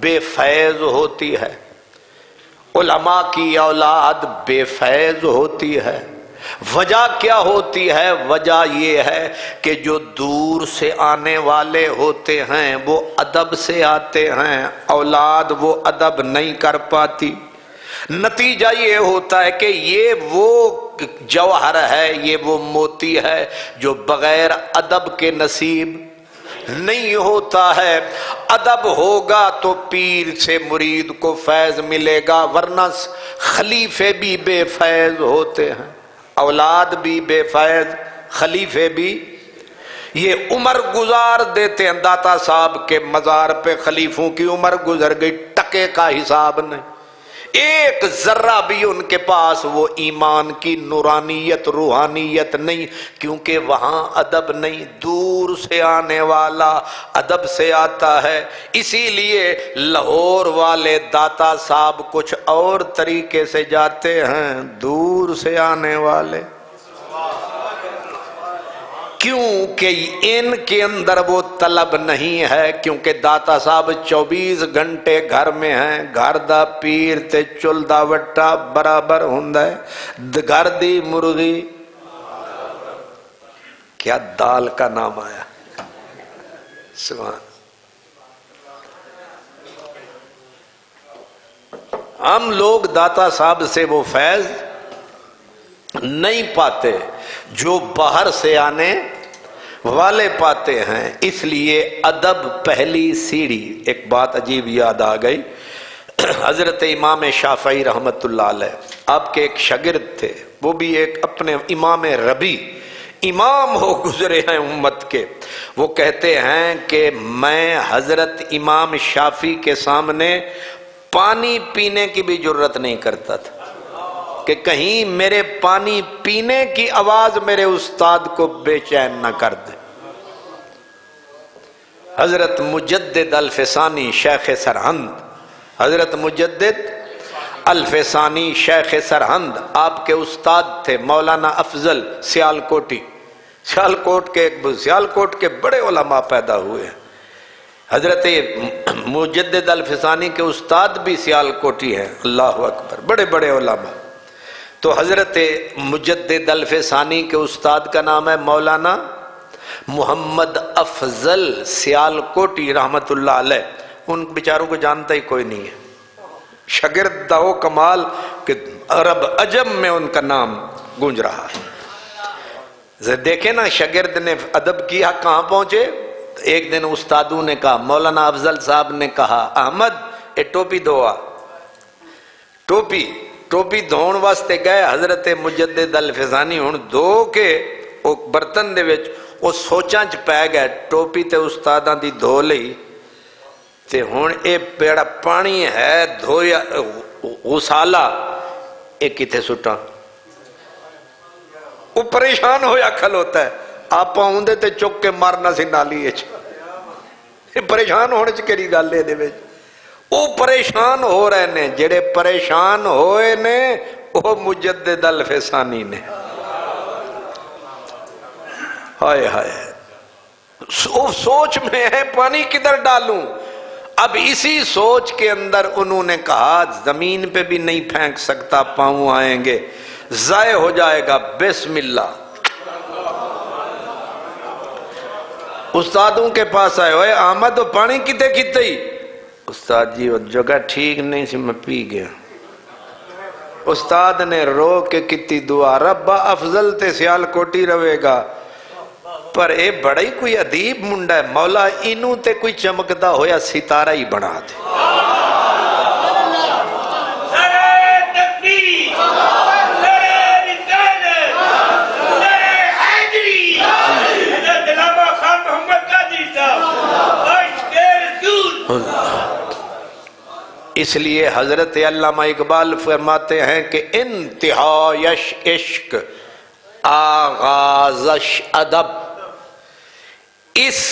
بے فیض ہوتی ہے، علماء کی اولاد بے فیض ہوتی ہے۔ وجہ کیا ہوتی ہے؟ وجہ یہ ہے کہ جو دور سے آنے والے ہوتے ہیں وہ ادب سے آتے ہیں، اولاد وہ ادب نہیں کر پاتی۔ نتیجہ یہ ہوتا ہے کہ یہ وہ جوہر ہے، یہ وہ موتی ہے جو بغیر ادب کے نصیب نہیں ہوتا ہے۔ ادب ہوگا تو پیر سے مرید کو فیض ملے گا، ورنہ خلیفے بھی بے فیض ہوتے ہیں، اولاد بھی بے فیض، خلیفے بھی۔ یہ عمر گزار دیتے ہیں، داتا صاحب کے مزار پہ خلیفوں کی عمر گزر گئی، ٹکے کا حساب نہیں، ایک ذرہ بھی ان کے پاس وہ ایمان کی نورانیت روحانیت نہیں، کیونکہ وہاں ادب نہیں، دور سے آنے والا ادب سے آتا ہے۔ اسی لیے لاہور والے داتا صاحب کچھ اور طریقے سے جاتے ہیں، دور سے آنے والے، کیونکہ ان کے اندر وہ طلب نہیں ہے، کیونکہ داتا صاحب 24 گھنٹے گھر میں ہیں، گھر دا پیر تے چل دا وٹا برابر ہوندا ہے، گھر دی مرغی کیا دال کا نام آیا، سبحان۔ ہم لوگ داتا صاحب سے وہ فیض نہیں پاتے جو باہر سے آنے والے پاتے ہیں، اس لیے ادب پہلی سیڑھی۔ ایک بات عجیب یاد آ گئی، حضرت امام شافعی رحمت اللہ علیہ، آپ کے ایک شاگرد تھے، وہ بھی ایک اپنے امام ربی امام ہو گزرے ہیں امت کے، وہ کہتے ہیں کہ میں حضرت امام شافعی کے سامنے پانی پینے کی بھی جرت نہیں کرتا تھا کہ کہیں میرے پانی پینے کی آواز میرے استاد کو بے چین نہ کر دے۔ حضرت مجدد الفسانی شیخ سرہند، حضرت مجدد الفسانی شیخ سرہند آپ کے استاد تھے مولانا افضل سیالکوٹی، سیالکوٹ کے بڑے علماء پیدا ہوئے ہیں۔ حضرت مجدد الفسانی کے استاد بھی سیالکوٹی ہیں، اللہ اکبر، بڑے بڑے علماء۔ تو حضرت مجدد الفسانی کے استاد کا نام ہے مولانا محمد افضل سیالکوٹی رحمت اللہ علیہ، ان بیچاروں کو جانتا ہی کوئی نہیں ہے، شاگرد داؤ کمال کہ عرب عجم میں ان کا نام گونج رہا ہے۔ دیکھیں نا شاگرد نے ادب کیا کہاں پہنچے۔ ایک دن استادوں نے کہا، مولانا افضل صاحب نے کہا، احمد اے ٹوپی دھوا، ٹوپی دھون واسطے گئے حضرت مجدد الفسانی، ہن دھو کے وہ برتن دے وچ وہ سوچاں چ پی گئے، ٹوپی تے استاداں دی دھو لئی تے ہن اے پیڑا پانی ہے دھویا غسالہ اے کتے سٹاں، وہ پریشان ہویا کھلوتا ہے، آپ ہوندے تے چک کے مارنا سی نالی اچ، پریشان ہونے چ کیڑی گل ہے دے وچ، وہ پریشان ہو رہے نے، جڑے پریشان ہوئے نے وہ مجدد الفسانی نے، ہائے ہائے، سوچ میں ہے پانی کدھر ڈالوں۔ اب اسی سوچ کے اندر انہوں نے کہا زمین پہ بھی نہیں پھینک سکتا، پاؤں آئیں گے، ضائع ہو جائے گا، بسم اللہ۔ استادوں کے پاس آئے ہوئے، احمد وہ پانی کتے کتے ہی؟ استاد جی وہ جگہ ٹھیک نہیں سی میں پی گیا۔ استاد نے رو کے کتی دعا، ربا افضل تے سیالکوٹی رہے گا، پر اے بڑا ہی کوئی ادیب منڈا ہے، مولا انہوں تے کوئی چمکدا ہویا ستارہ ہی بنا دے۔ اس لیے حضرت علامہ اقبال فرماتے ہیں کہ انتہایش عشق آغازش ادب،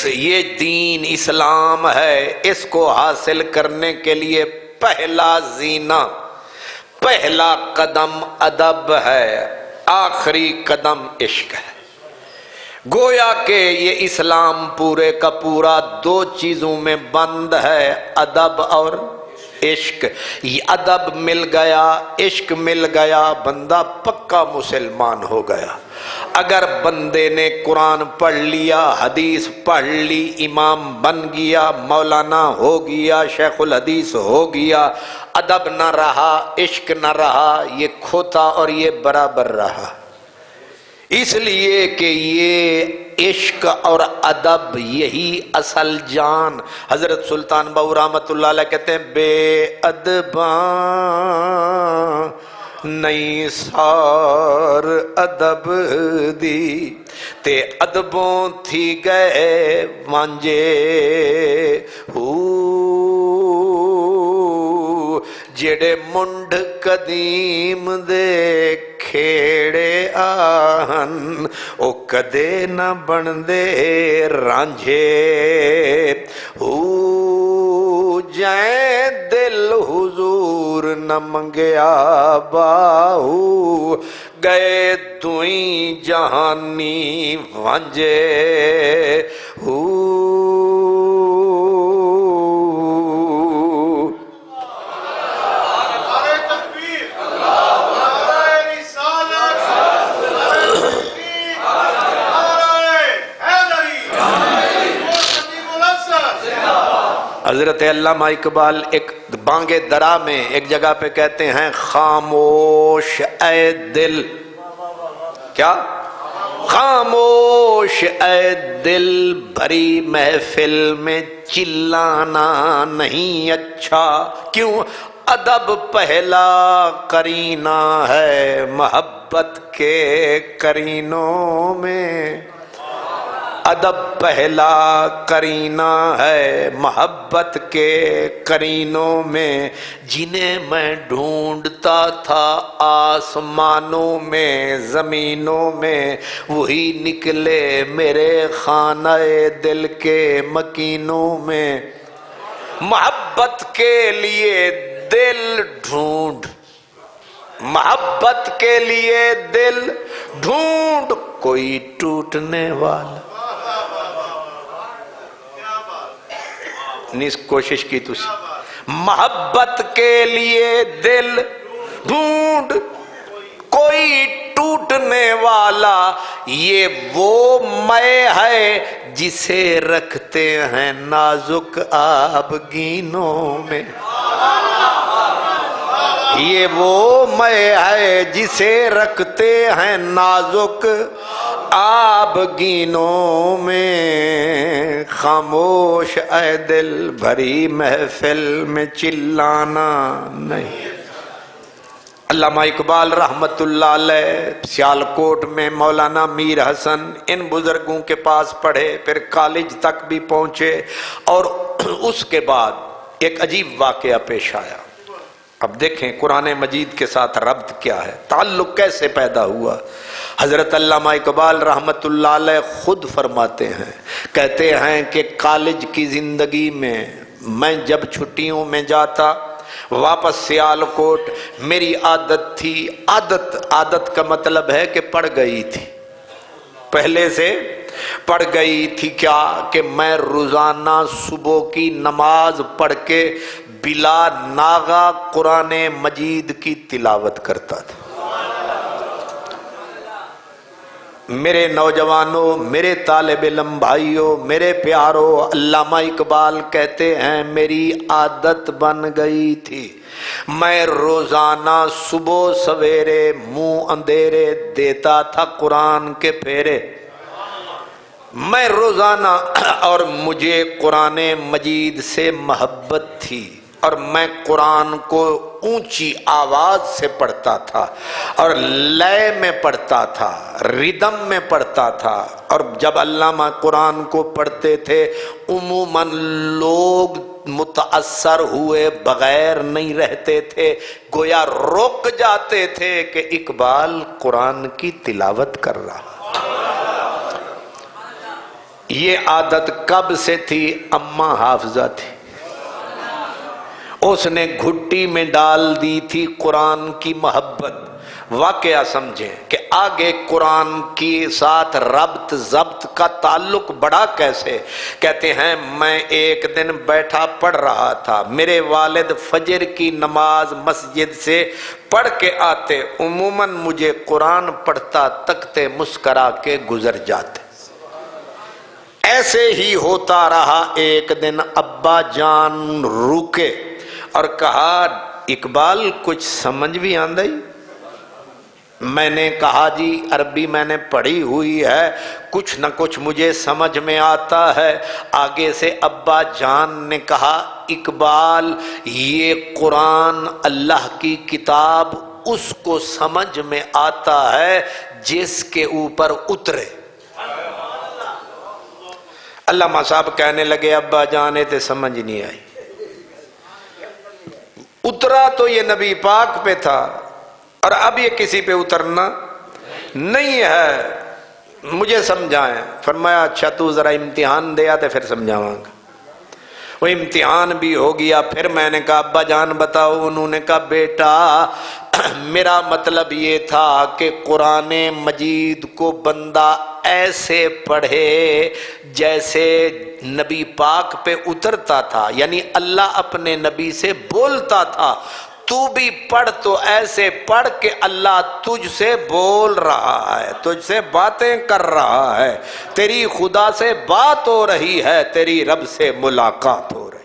یہ دین اسلام ہے، اس کو حاصل کرنے کے لیے پہلا زینہ، پہلا قدم ادب ہے، آخری قدم عشق ہے۔ گویا کہ یہ اسلام پورے کا پورا دو چیزوں میں بند ہے، ادب اور عشق۔ یہ ادب مل گیا، عشق مل گیا، بندہ پکا مسلمان ہو گیا۔ اگر بندے نے قرآن پڑھ لیا، حدیث پڑھ لی، امام بن گیا، مولانا ہو گیا، شیخ الحدیث ہو گیا، ادب نہ رہا، عشق نہ رہا، یہ کھوتا اور یہ برابر رہا۔ اس لیے کہ یہ عشق اور ادب یہی اصل جان۔ حضرت سلطان باہو رحمت اللہ علیہ کہتے ہیں بے ادباں نہیں سار ادب دی تے ادبوں تھی گئے وانجے جڑے منڈ قدیم دے کھیڑے آہن او کدے نہ بندے رانجھے جائیں دل حضور نہ منگیا باہو گئے دوئیں جہانی وانجے حضرت علامہ اقبال ایک بانگ درا میں ایک جگہ پہ کہتے ہیں خاموش اے دل، کیا خاموش اے دل بھری محفل میں چلانا نہیں اچھا، کیوں ادب پہلا کرینہ ہے محبت کے کرینوں میں، ادب پہلا کرینہ ہے محبت کے کرینوں میں، جنہیں میں ڈھونڈتا تھا آسمانوں میں زمینوں میں، وہی نکلے میرے خانہ دل کے مکینوں میں۔ محبت کے لیے دل ڈھونڈ، محبت کے لیے دل ڈھونڈ، کوئی ٹوٹنے والا نیس کوشش کی تُسی، محبت کے لیے دل ڈھونڈ کوئی ٹوٹنے والا، یہ وہ مے ہے جسے رکھتے ہیں نازک آبگینوں میں، یہ وہ مے ہے جسے رکھتے ہیں نازک آبگینوں میں، خاموش اے دل بھری محفل میں چلانا نہیں۔ علامہ اقبال رحمت اللہ علیہ سیالکوٹ میں مولانا میر حسن ان بزرگوں کے پاس پڑھے، پھر کالج تک بھی پہنچے، اور اس کے بعد ایک عجیب واقعہ پیش آیا۔ اب دیکھیں قرآن مجید کے ساتھ ربط کیا ہے، تعلق کیسے پیدا ہوا۔ حضرت علامہ اقبال رحمت اللہ علیہ خود فرماتے ہیں، کہتے ہیں کہ کالج کی زندگی میں جب چھٹیوں میں جاتا واپس سیالکوٹ، میری عادت تھی، عادت کا مطلب ہے کہ پڑ گئی تھی، پہلے سے پڑھ گئی تھی کیا کہ میں روزانہ صبح کی نماز پڑھ کے بلا ناغہ قرآن مجید کی تلاوت کرتا تھا۔ میرے نوجوانوں، میرے طالب علم بھائیوں، میرے پیاروں، علامہ اقبال کہتے ہیں میری عادت بن گئی تھی، میں روزانہ صبح سویرے منہ اندھیرے دیتا تھا قرآن کے پھیرے، میں روزانہ، اور مجھے قرآن مجید سے محبت تھی، اور میں قرآن کو اونچی آواز سے پڑھتا تھا اور لے میں پڑھتا تھا، ردم میں پڑھتا تھا، اور جب علامہ قرآن کو پڑھتے تھے عموماً لوگ متاثر ہوئے بغیر نہیں رہتے تھے، گویا رک جاتے تھے کہ اقبال قرآن کی تلاوت کر رہا۔ یہ عادت کب سے تھی؟ اماں حافظہ تھی، اس نے گھٹی میں ڈال دی تھی قرآن کی محبت۔ واقعہ سمجھیں کہ آگے قرآن کے ساتھ ربط ضبط کا تعلق بڑا کیسے۔ کہتے ہیں میں ایک دن بیٹھا پڑھ رہا تھا، میرے والد فجر کی نماز مسجد سے پڑھ کے آتے، عموماً مجھے قرآن پڑھتا تکتے مسکرا کے گزر جاتے۔ ایسے ہی ہوتا رہا، ایک دن ابا جان روکے اور کہا اقبال کچھ سمجھ بھی آندئی؟ میں نے کہا جی عربی میں نے پڑھی ہوئی ہے، کچھ نہ کچھ مجھے سمجھ میں آتا ہے۔ آگے سے ابا جان نے کہا اقبال یہ قرآن اللہ کی کتاب اس کو سمجھ میں آتا ہے جس کے اوپر اترے۔ علامہ صاحب کہنے لگے ابا جانے تے سمجھ نہیں آئی، اترا تو یہ نبی پاک پہ تھا اور اب یہ کسی پہ اترنا نہیں ہے، مجھے سمجھائیں۔ فرمایا اچھا تو ذرا امتحان دے آتے پھر سمجھاواں گا۔ وہ امتحان بھی ہو گیا، پھر میں نے کہا ابا جان بتاؤ، انہوں نے کہا بیٹا میرا مطلب یہ تھا کہ قرآن مجید کو بندہ ایسے پڑھے جیسے نبی پاک پہ اترتا تھا، یعنی اللہ اپنے نبی سے بولتا تھا، تو بھی پڑھ تو ایسے پڑھ کہ اللہ تجھ سے بول رہا ہے، تجھ سے باتیں کر رہا ہے، تیری خدا سے بات ہو رہی ہے، تیری رب سے ملاقات ہو رہی۔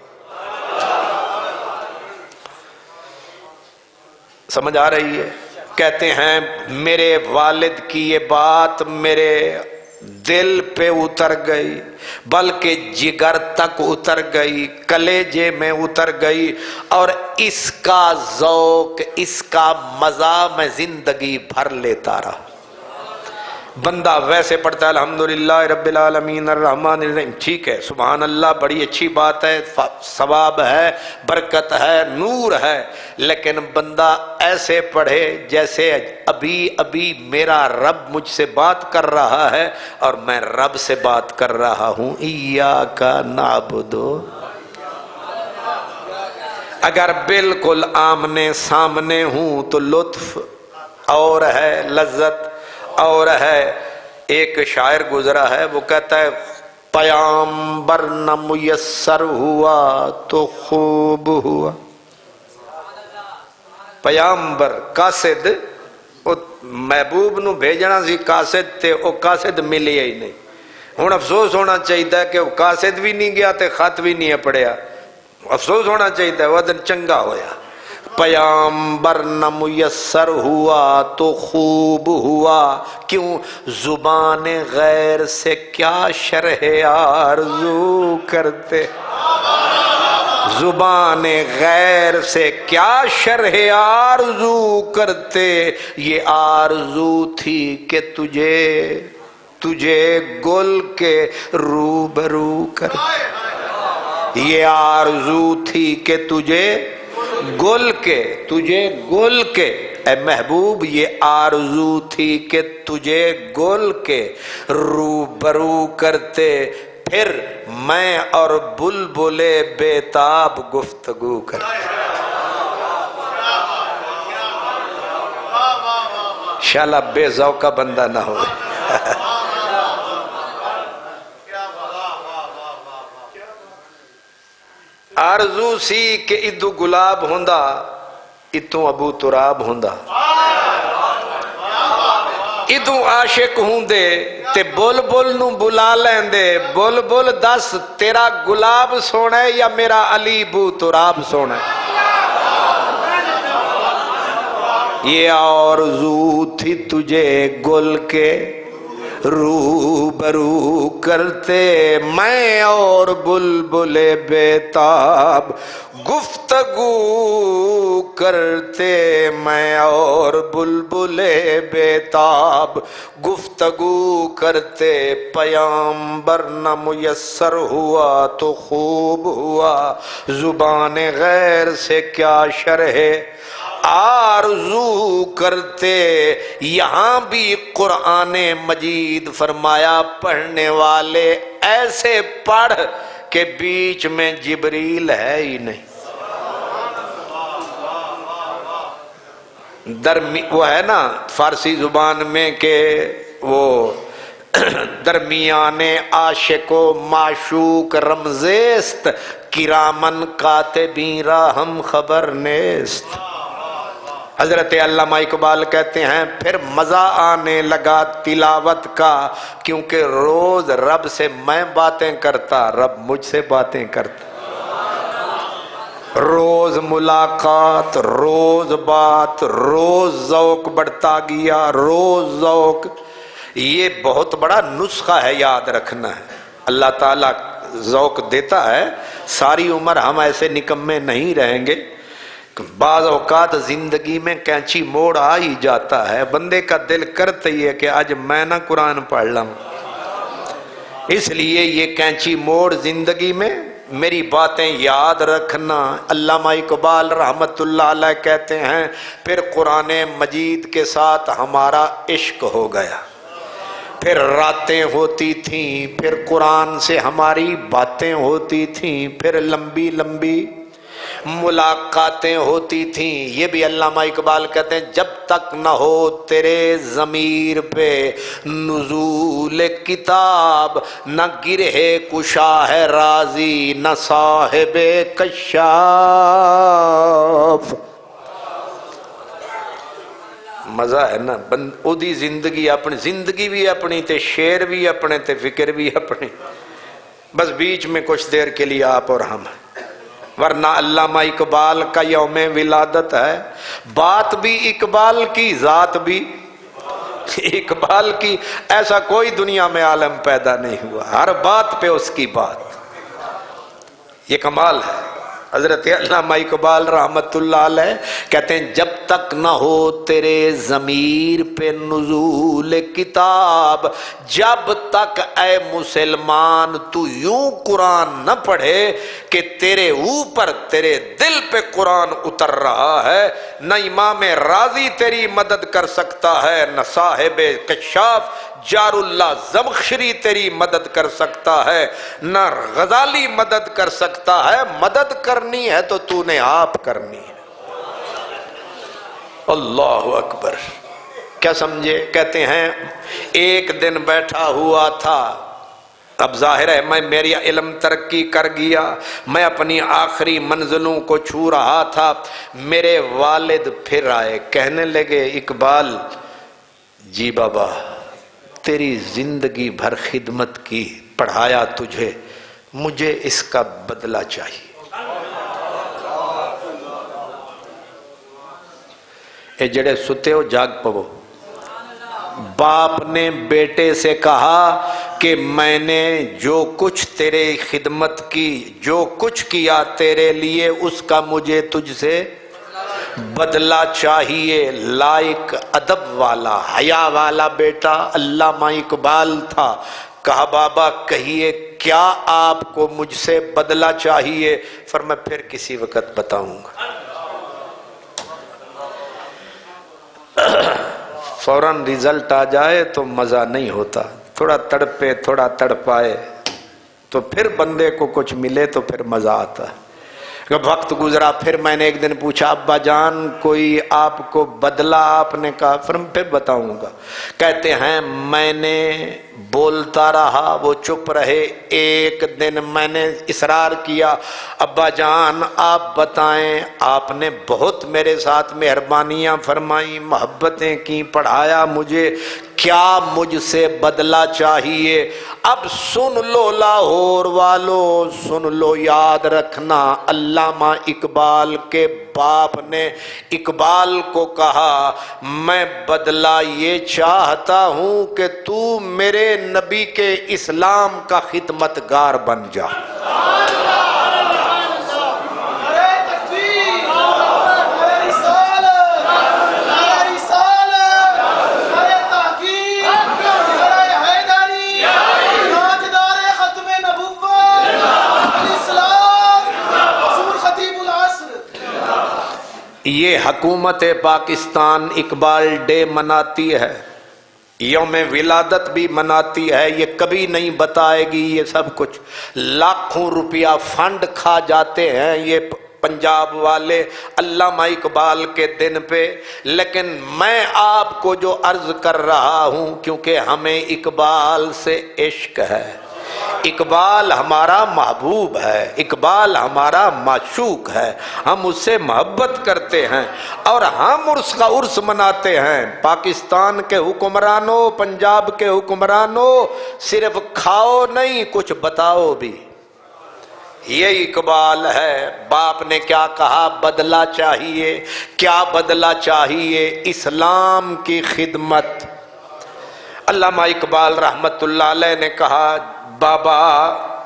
سمجھ آ رہی ہے؟ کہتے ہیں میرے والد کی یہ بات میرے دل پہ اتر گئی، بلکہ جگر تک اتر گئی، کلیجے میں اتر گئی، اور اس کا ذوق، اس کا مزہ میں زندگی بھر لیتا رہا۔ بندہ ویسے پڑھتا ہے الحمدللہ رب العالمین الرحمن الرحیم، ٹھیک ہے سبحان اللہ، بڑی اچھی بات ہے، ثواب ہے، برکت ہے، نور ہے، لیکن بندہ ایسے پڑھے جیسے ابھی ابھی میرا رب مجھ سے بات کر رہا ہے اور میں رب سے بات کر رہا ہوں۔ ایاک نعبد، اگر بالکل آمنے سامنے ہوں تو لطف اور ہے، لذت اور ہے۔ ایک شاعر گزرا ہے، وہ کہتا ہے پیامبر نہ میسر ہوا تو خوب ہوا۔ پیامبر قاصد، محبوب نو بھیجنا سی قاصد تے او قاصد ملیا ہی نہیں۔ ہن افسوس ہونا چاہیے کہ وہ قاصد بھی نہیں گیا تے خط بھی نہیں پڑھیا، افسوس ہونا چاہیے، وہ دن چنگا ہویا۔ پیامبر نہ میسر ہوا تو خوب ہوا، کیوں زبان غیر سے کیا شرح آرزو کرتے، زبان غیر سے کیا شرح آرزو کرتے، یہ آرزو تھی کہ تجھے گل کے روبرو کرتے، یہ آرزو تھی کہ تجھے گل کے اے محبوب، یہ آرزو تھی کہ تجھے گل کے روبرو کرتے، پھر میں اور بلبلے بیتاب گفتگو کرتے۔ انشاءاللہ بے ذوقہ بندہ نہ ہوئے۔ آرزو سی کہ ادو گلاب ہوندا، اتوں ابو تراب ہوندا، ادو عاشق ہوندے تے بلبل نو بلا لیندے، بلبل دس تیرا گلاب سونا ہے یا میرا علی بو تراب سونا ہے۔ یہ آرزو تھی تجھے گل کے روبرو کرتے، میں اور بلبل بیتاب گفتگو کرتے، میں اور بلبل بیتاب گفتگو کرتے، پیامبر نہ میسر ہوا تو خوب ہوا، زبان غیر سے کیا شرح آرزو کرتے۔ یہاں بھی قرآن مجید فرمایا پڑھنے والے ایسے پڑھ کہ بیچ میں جبریل ہے ہی نہیں۔ وہ ہے نا فارسی زبان میں کہ وہ درمیان عاشق و معشوق رمزیست، کرامن کاتبین را ہم خبر نیست۔ حضرت علامہ اقبال کہتے ہیں پھر مزہ آنے لگا تلاوت کا، کیونکہ روز رب سے میں باتیں کرتا، رب مجھ سے باتیں کرتا۔ روز ملاقات، روز بات، روز ذوق بڑھتا گیا، روز ذوق۔ یہ بہت بڑا نسخہ ہے، یاد رکھنا ہے۔ اللہ تعالیٰ ذوق دیتا ہے، ساری عمر ہم ایسے نکمے نہیں رہیں گے۔ بعض اوقات زندگی میں کینچی موڑ آ ہی جاتا ہے، بندے کا دل کرتا ہی ہے کہ آج میں نہ قرآن پڑھ لوں۔ اس لیے یہ کینچی موڑ زندگی میں میری باتیں یاد رکھنا۔ علامہ اقبال رحمت اللہ علیہ کہتے ہیں پھر قرآن مجید کے ساتھ ہمارا عشق ہو گیا، پھر راتیں ہوتی تھیں، پھر قرآن سے ہماری باتیں ہوتی تھیں، پھر لمبی لمبی ملاقاتیں ہوتی تھیں۔ یہ بھی علامہ اقبال کہتے ہیں جب تک نہ ہو تیرے ضمیر پہ نزول کتاب، نہ گرہ کشا ہے رازی، نہ صاحب کشاف۔ مزہ ہے نا، اودی زندگی اپنی، زندگی بھی اپنی تے شعر بھی اپنے تے فکر بھی اپنی، بس بیچ میں کچھ دیر کے لیے آپ اور ہم۔ ورنہ علامہ اقبال کا یوم ولادت ہے، بات بھی اقبال کی، ذات بھی اقبال کی۔ ایسا کوئی دنیا میں عالم پیدا نہیں ہوا، ہر بات پہ اس کی بات، یہ کمال ہے۔ حضرت علامہ اقبال رحمت اللہ علیہ کہتے ہیں جب تک نہ ہو تیرے ضمیر پہ نزول کتاب، جب تک اے مسلمان تو یوں قرآن نہ پڑھے کہ تیرے اوپر تیرے دل پہ قرآن اتر رہا ہے، نہ امام راضی تیری مدد کر سکتا ہے، نہ صاحب کشاف جار اللہ زمخشری تیری مدد کر سکتا ہے، نہ غزالی مدد کر سکتا ہے۔ مدد کرنی ہے تو نے آپ کرنی ہے۔ اللہ اکبر، کیا سمجھے؟ کہتے ہیں ایک دن بیٹھا ہوا تھا، اب ظاہر ہے میری علم ترقی کر گیا، میں اپنی آخری منزلوں کو چھو رہا تھا، میرے والد پھر آئے، کہنے لگے اقبال جی بابا تیری زندگی بھر خدمت کی، پڑھایا تجھے، مجھے اس کا بدلہ چاہیے۔ اے جڑے ستے ہو جاگ پو۔ باپ نے بیٹے سے کہا کہ میں نے جو کچھ تیرے خدمت کی، جو کچھ کیا تیرے لیے، اس کا مجھے تجھ سے بدلہ چاہیے۔ لائق ادب والا حیا والا بیٹا علامہ اقبال تھا۔ کہا بابا کہیے کیا آپ کو مجھ سے بدلہ چاہیے؟ فرمایا پھر کسی وقت بتاؤں گا۔ فوراً رزلٹ آ جائے تو مزہ نہیں ہوتا، تھوڑا تڑپے تھوڑا تڑپائے تو پھر بندے کو کچھ ملے تو پھر مزہ آتا ہے۔ وقت گزرا، پھر میں نے ایک دن پوچھا ابا جان کوئی آپ کو بدلہ؟ آپ نے کہا پھر بتاؤں گا۔ کہتے ہیں میں نے بولتا رہا، وہ چپ رہے۔ ایک دن میں نے اصرار کیا ابا جان آپ بتائیں، آپ نے بہت میرے ساتھ مہربانیاں فرمائیں، محبتیں کی، پڑھایا مجھے، کیا مجھ سے بدلہ چاہیے؟ اب سن لو لاہور والو، سن لو، یاد رکھنا، علامہ اقبال کے باپ نے اقبال کو کہا میں بدلہ یہ چاہتا ہوں کہ تو میرے نبی کے اسلام کا خدمتگار بن جا۔ یہ حکومت پاکستان اقبال ڈے مناتی ہے، یوم ولادت بھی مناتی ہے، یہ کبھی نہیں بتائے گی یہ سب کچھ۔ لاکھوں روپیہ فنڈ کھا جاتے ہیں یہ پنجاب والے علامہ اقبال کے دن پہ، لیکن میں آپ کو جو عرض کر رہا ہوں، کیونکہ ہمیں اقبال سے عشق ہے، اقبال ہمارا محبوب ہے، اقبال ہمارا معشوق ہے، ہم اس سے محبت کرتے ہیں اور ہم عرس کا عرس مناتے ہیں۔ پاکستان کے حکمرانوں، پنجاب کے حکمرانوں، صرف کھاؤ نہیں کچھ بتاؤ بھی، یہ اقبال ہے۔ باپ نے کیا کہا؟ بدلہ چاہیے، کیا بدلہ چاہیے؟ اسلام کی خدمت۔ علامہ اقبال رحمت اللہ علیہ نے کہا بابا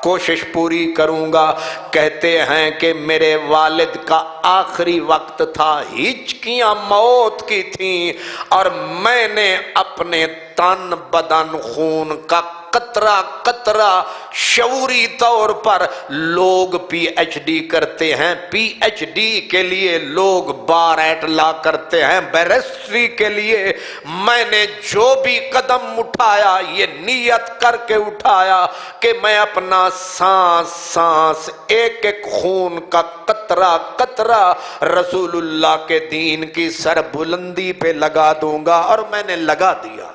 کوشش پوری کروں گا، کہتے ہیں کہ میرے والد کا آخری وقت تھا، ہچکیاں موت کی تھیں اور میں نے اپنے تن بدن خون کا قطرہ قطرہ شعوری طور پر، لوگ پی ایچ ڈی کرتے ہیں، پی ایچ ڈی کے لیے لوگ بار ایٹ لا کرتے ہیں، بیرسٹری کے لیے میں نے جو بھی قدم اٹھایا یہ نیت کر کے اٹھایا کہ میں اپنا سانس سانس ایک ایک خون کا قطرہ قطرہ رسول اللہ کے دین کی سر بلندی پہ لگا دوں گا، اور میں نے لگا دیا۔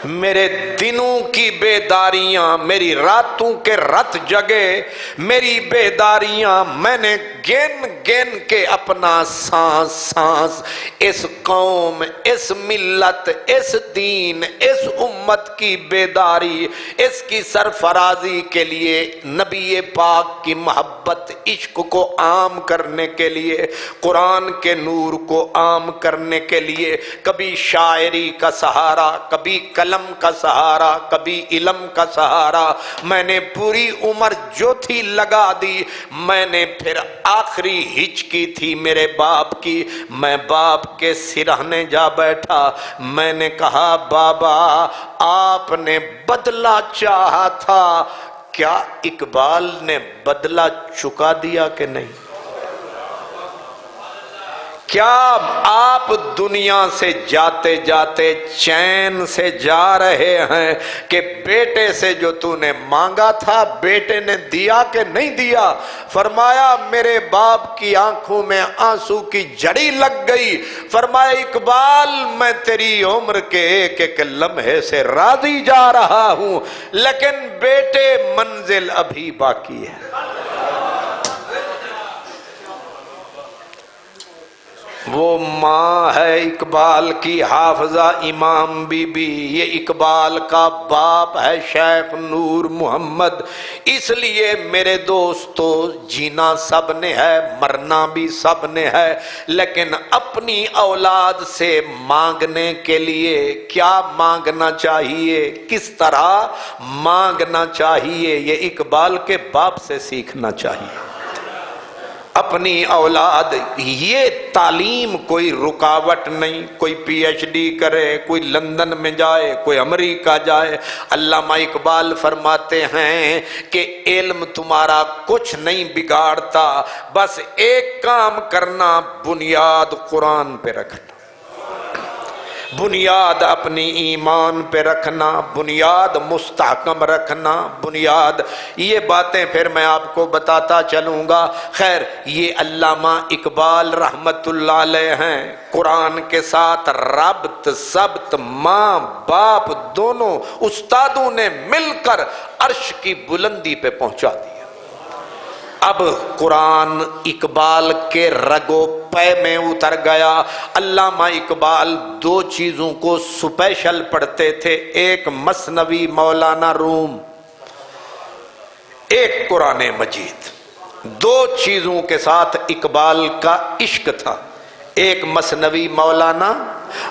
میرے دنوں کی بیداریاں، میری راتوں کے رت جگے، میری بیداریاں میں نے گن گن کے اپنا سانس سانس اس قوم، اس ملت، اس دین، اس امت کی بیداری، اس کی سرفرازی کے لیے، نبی پاک کی محبت عشق کو عام کرنے کے لیے، قرآن کے نور کو عام کرنے کے لیے، کبھی شاعری کا سہارا، کبھی قلم کا سہارا، کبھی علم کا سہارا، میں نے پوری عمر جو تھی لگا دی۔ میں نے پھر آخری ہچکی تھی میرے باپ کی، میں باپ کے سرہانے جا بیٹھا، میں نے کہا بابا آپ نے بدلہ چاہا تھا، کیا اقبال نے بدلہ چکا دیا کہ نہیں؟ کیا آپ دنیا سے جاتے جاتے چین سے جا رہے ہیں کہ بیٹے سے جو تو نے مانگا تھا بیٹے نے دیا کہ نہیں دیا؟ فرمایا میرے باپ کی آنکھوں میں آنسو کی جھڑی لگ گئی، فرمایا اقبال میں تیری عمر کے ایک ایک لمحے سے راضی جا رہا ہوں، لیکن بیٹے منزل ابھی باقی ہے۔ وہ ماں ہے اقبال کی حافظہ امام بی بی، یہ اقبال کا باپ ہے شیخ نور محمد۔ اس لیے میرے دوستو جینا سب نے ہے، مرنا بھی سب نے ہے، لیکن اپنی اولاد سے مانگنے کے لیے کیا مانگنا چاہیے، کس طرح مانگنا چاہیے، یہ اقبال کے باپ سے سیکھنا چاہیے۔ اپنی اولاد، یہ تعلیم کوئی رکاوٹ نہیں، کوئی پی ایچ ڈی کرے، کوئی لندن میں جائے، کوئی امریکہ جائے۔ علامہ اقبال فرماتے ہیں کہ علم تمہارا کچھ نہیں بگاڑتا، بس ایک کام کرنا، بنیاد قرآن پہ رکھنا، بنیاد اپنی ایمان پہ رکھنا، بنیاد مستحکم رکھنا، بنیاد۔ یہ باتیں پھر میں آپ کو بتاتا چلوں گا۔ خیر یہ علامہ اقبال رحمت اللہ علیہ ہیں، قرآن کے ساتھ ربط ثبت ماں باپ دونوں استادوں نے مل کر عرش کی بلندی پہ پہنچا دیا۔ اب قرآن اقبال کے رگو پے میں اتر گیا۔ علامہ اقبال دو چیزوں کو سپیشل پڑھتے تھے، ایک مثنوی مولانا روم، ایک قرآن مجید۔ دو چیزوں کے ساتھ اقبال کا عشق تھا، ایک مثنوی مولانا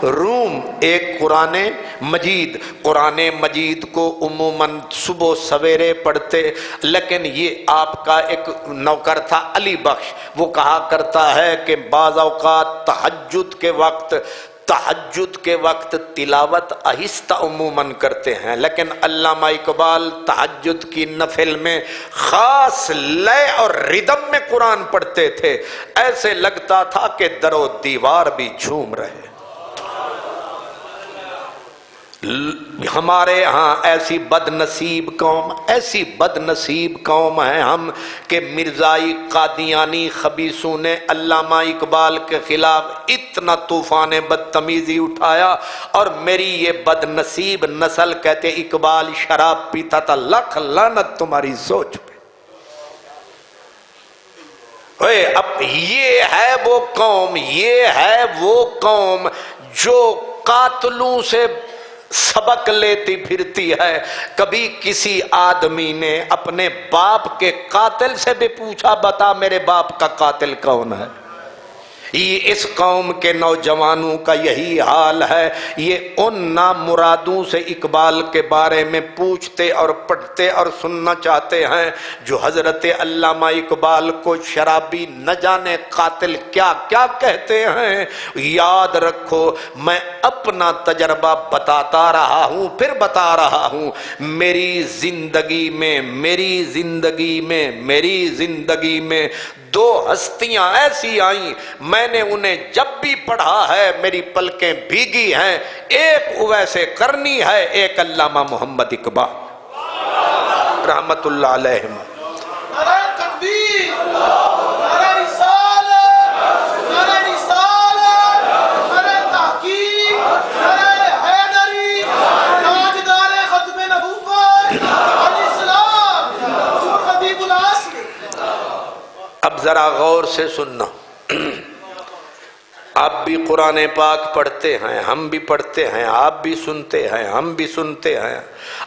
روم، ایک قرآن مجید۔ قرآن مجید کو عموماً صبح سویرے پڑھتے، لیکن یہ آپ کا ایک نوکر تھا علی بخش، وہ کہا کرتا ہے کہ بعض اوقات تہجد کے وقت تلاوت آہستہ عموماً کرتے ہیں، لیکن علامہ اقبال تہجد کی نفل میں خاص لے اور ردم میں قرآن پڑھتے تھے، ایسے لگتا تھا کہ در و دیوار بھی جھوم رہے۔ ہمارے ہاں ایسی بد نصیب قوم ہیں ہم کہ مرزائی قادیانی خبیثوں نے علامہ اقبال کے خلاف اتنا طوفان بدتمیزی اٹھایا، اور میری یہ بد نصیب نسل کہتے اقبال شراب پیتا تھا، لاکھ لعنت تمہاری سوچ پہ۔ اب یہ ہے وہ قوم جو قاتلوں سے سبق لیتی پھرتی ہے۔ کبھی کسی آدمی نے اپنے باپ کے قاتل سے بھی پوچھا بتا میرے باپ کا قاتل کون ہے؟ یہ اس قوم کے نوجوانوں کا یہی حال ہے۔ یہ ان نامرادوں سے اقبال کے بارے میں پوچھتے اور پڑھتے اور سننا چاہتے ہیں جو حضرت علامہ اقبال کو شرابی نہ جانے قاتل کیا کیا کہتے ہیں۔ یاد رکھو میں اپنا تجربہ بتاتا رہا ہوں، پھر بتا رہا ہوں، میری زندگی میں دو ہستیاں ایسی آئیں، میں نے انہیں جب بھی پڑھا ہے میری پلکیں بھیگی ہیں۔ ایک اویس قرنی ہے، ایک علامہ محمد اقبال رحمت اللہ علیہ۔ نعرہ تکبیر، نعرہ رسالت، نعرہ رسالت، نعرہ تحقیق، نعرہ حیدری، تاجدار ختم نبوت علیہ السلام، حضور خطیب العصر۔ اب ذرا غور سے سننا، آپ بھی قرآن پاک پڑھتے ہیں، ہم بھی پڑھتے ہیں، آپ بھی سنتے ہیں، ہم بھی سنتے ہیں،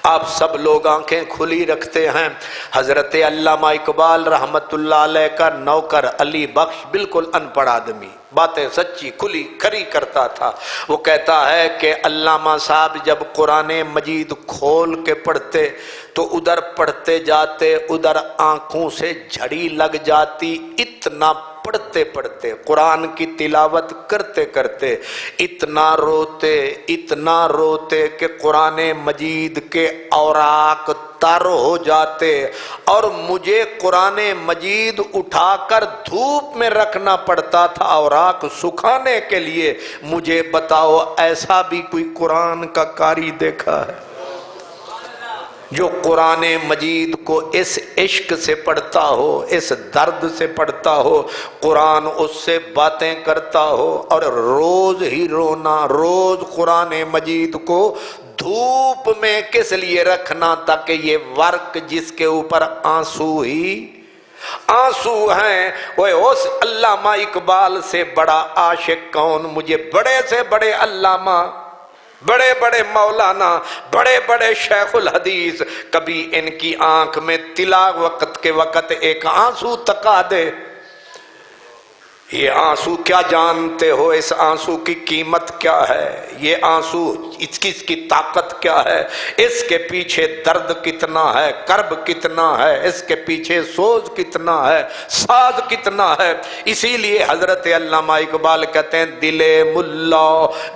آپ سب لوگ آنکھیں کھلی رکھتے ہیں۔ حضرت علامہ اقبال رحمت اللہ علیہ کا نوکر علی بخش بالکل ان پڑھ آدمی، باتیں سچی کھلی کھری کرتا تھا۔ وہ کہتا ہے کہ علامہ صاحب جب قرآن مجید کھول کے پڑھتے تو ادھر پڑھتے جاتے، ادھر آنکھوں سے جھڑی لگ جاتی، اتنا پڑھتے پڑھتے قرآن کی تلاوت کرتے کرتے اتنا روتے کہ قرآن مجید کے اوراق تر ہو جاتے، اور مجھے قرآن مجید اٹھا کر دھوپ میں رکھنا پڑتا تھا اوراق سکھانے کے لیے۔ مجھے بتاؤ ایسا بھی کوئی قرآن کا قاری دیکھا ہے جو قرآن مجید کو اس عشق سے پڑھتا ہو، اس درد سے پڑھتا ہو، قرآن اس سے باتیں کرتا ہو، اور روز ہی رونا، روز قرآن مجید کو دھوپ میں کس لیے رکھنا تاکہ یہ ورق جس کے اوپر آنسو ہیں۔ وہ اس علامہ اقبال سے بڑا عاشق کون؟ مجھے بڑے سے بڑے علامہ، بڑے بڑے مولانا، بڑے بڑے شیخ الحدیث، کبھی ان کی آنکھ میں تلاوت کے وقت ایک آنسو تکا دے۔ یہ آنسو کیا جانتے ہو؟ اس آنسو کی قیمت کیا ہے؟ یہ آنسو اس کی طاقت کیا ہے؟ اس کے پیچھے درد کتنا ہے، کرب کتنا ہے، اس کے پیچھے سوز کتنا ہے، ساز کتنا ہے۔ اسی لیے حضرت علامہ اقبال کہتے ہیں دل ملا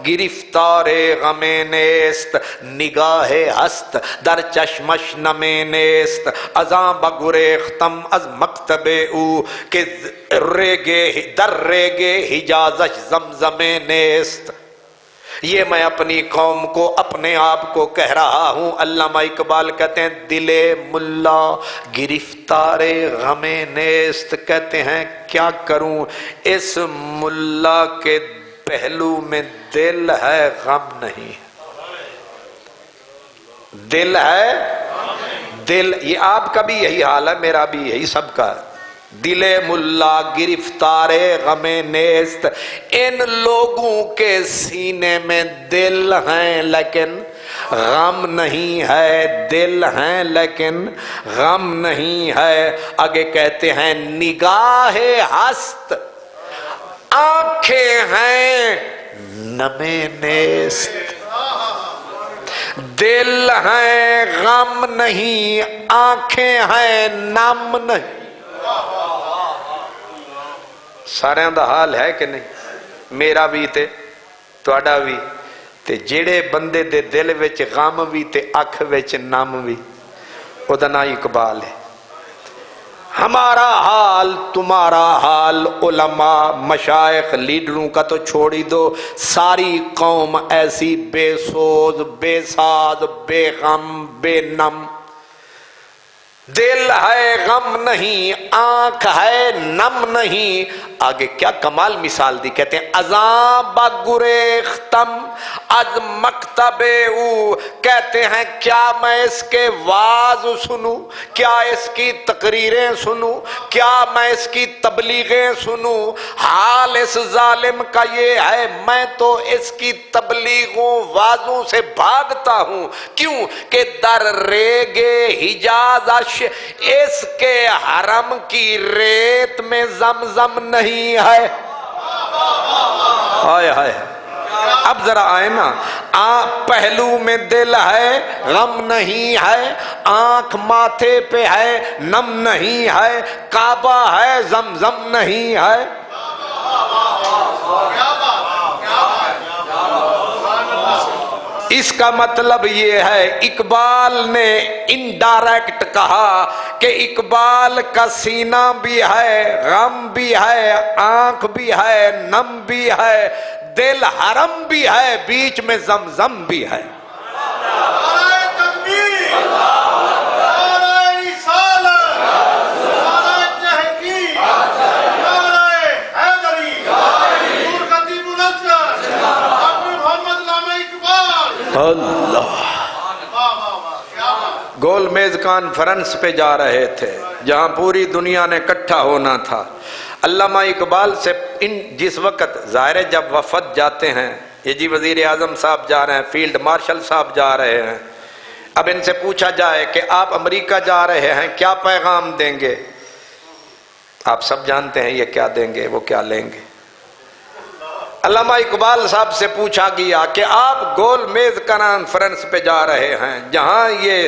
گرفتار غم نیست، نگاہ ہست در چشمش نم نیست، ازاں بگریختم از مکتب او کہ ریگے حجازش زمزم نیست۔ یہ میں اپنی قوم کو، اپنے آپ کو کہہ رہا ہوں۔ علامہ اقبال کہتے ہیں دل ملا گرفتار غم نیست، کہتے ہیں کیا کروں اس ملا کے پہلو میں دل ہے غم نہیں، دل ہے دل، یہ آپ کا بھی یہی حال ہے، میرا بھی یہی، سب کا ہے۔ دل ملا گرفتار غم نیست، ان لوگوں کے سینے میں دل ہیں لیکن غم نہیں ہے، دل ہیں لیکن غم نہیں ہے۔ آگے کہتے ہیں نگاہ ہست، آنکھیں ہیں نم نیست، دل ہیں غم نہیں، آنکھیں ہیں نم نہیں۔ سارے دا حال ہے کہ نہیں؟ میرا بھی تے تہاڈا بھی، تے جڑے بندے دے دل وچ غم بھی تے اکھ وچ نم بھی، او دا نام اقبال ہے۔ ہمارا حال تمہارا حال، علماء مشائخ لیڈروں کا تو چھوڑ ہی دو، ساری قوم ایسی بے سوز بے ساز بے غم بے نم، دل ہے غم نہیں، آنکھ ہے نم نہیں۔ آگے کیا کمال مثال دی، کہتے ہیں ازاں بگریختم از مکتب او، کہتے ہیں کیا میں اس کے واز سنوں، کیا اس کی تقریریں سنوں، کیا میں اس کی تبلیغیں سنوں؟ حال اس ظالم کا یہ ہے، میں تو اس کی تبلیغوں وازوں سے بھاگتا ہوں، کیوں کہ در ریگے حجاز اس کے حرم کی ریت میں زمزم نہیں ہے۔ ہائے ہائے، اب ذرا آئے نا، پہلو میں دل ہے غم نہیں ہے، آنکھ ماتھے پہ ہے نم نہیں ہے، کعبہ ہے زمزم نہیں ہے۔ اس کا مطلب یہ ہے، اقبال نے انڈائریکٹ کہا کہ اقبال کا سینہ بھی ہے، غم بھی ہے، آنکھ بھی ہے، نم بھی ہے، دل حرم بھی ہے، بیچ میں زمزم بھی ہے۔ اللہ گول میز کانفرنس پہ جا رہے تھے جہاں پوری دنیا نے اکٹھا ہونا تھا۔ علامہ اقبال سے جس وقت ظاہر جب وفد جاتے ہیں، یہ جی وزیر اعظم صاحب جا رہے ہیں، فیلڈ مارشل صاحب جا رہے ہیں، اب ان سے پوچھا جائے کہ آپ امریکہ جا رہے ہیں کیا پیغام دیں گے، آپ سب جانتے ہیں یہ کیا دیں گے، وہ کیا لیں گے۔ علامہ اقبال صاحب سے پوچھا گیا کہ آپ گول میز کانفرنس پہ جا رہے ہیں جہاں یہ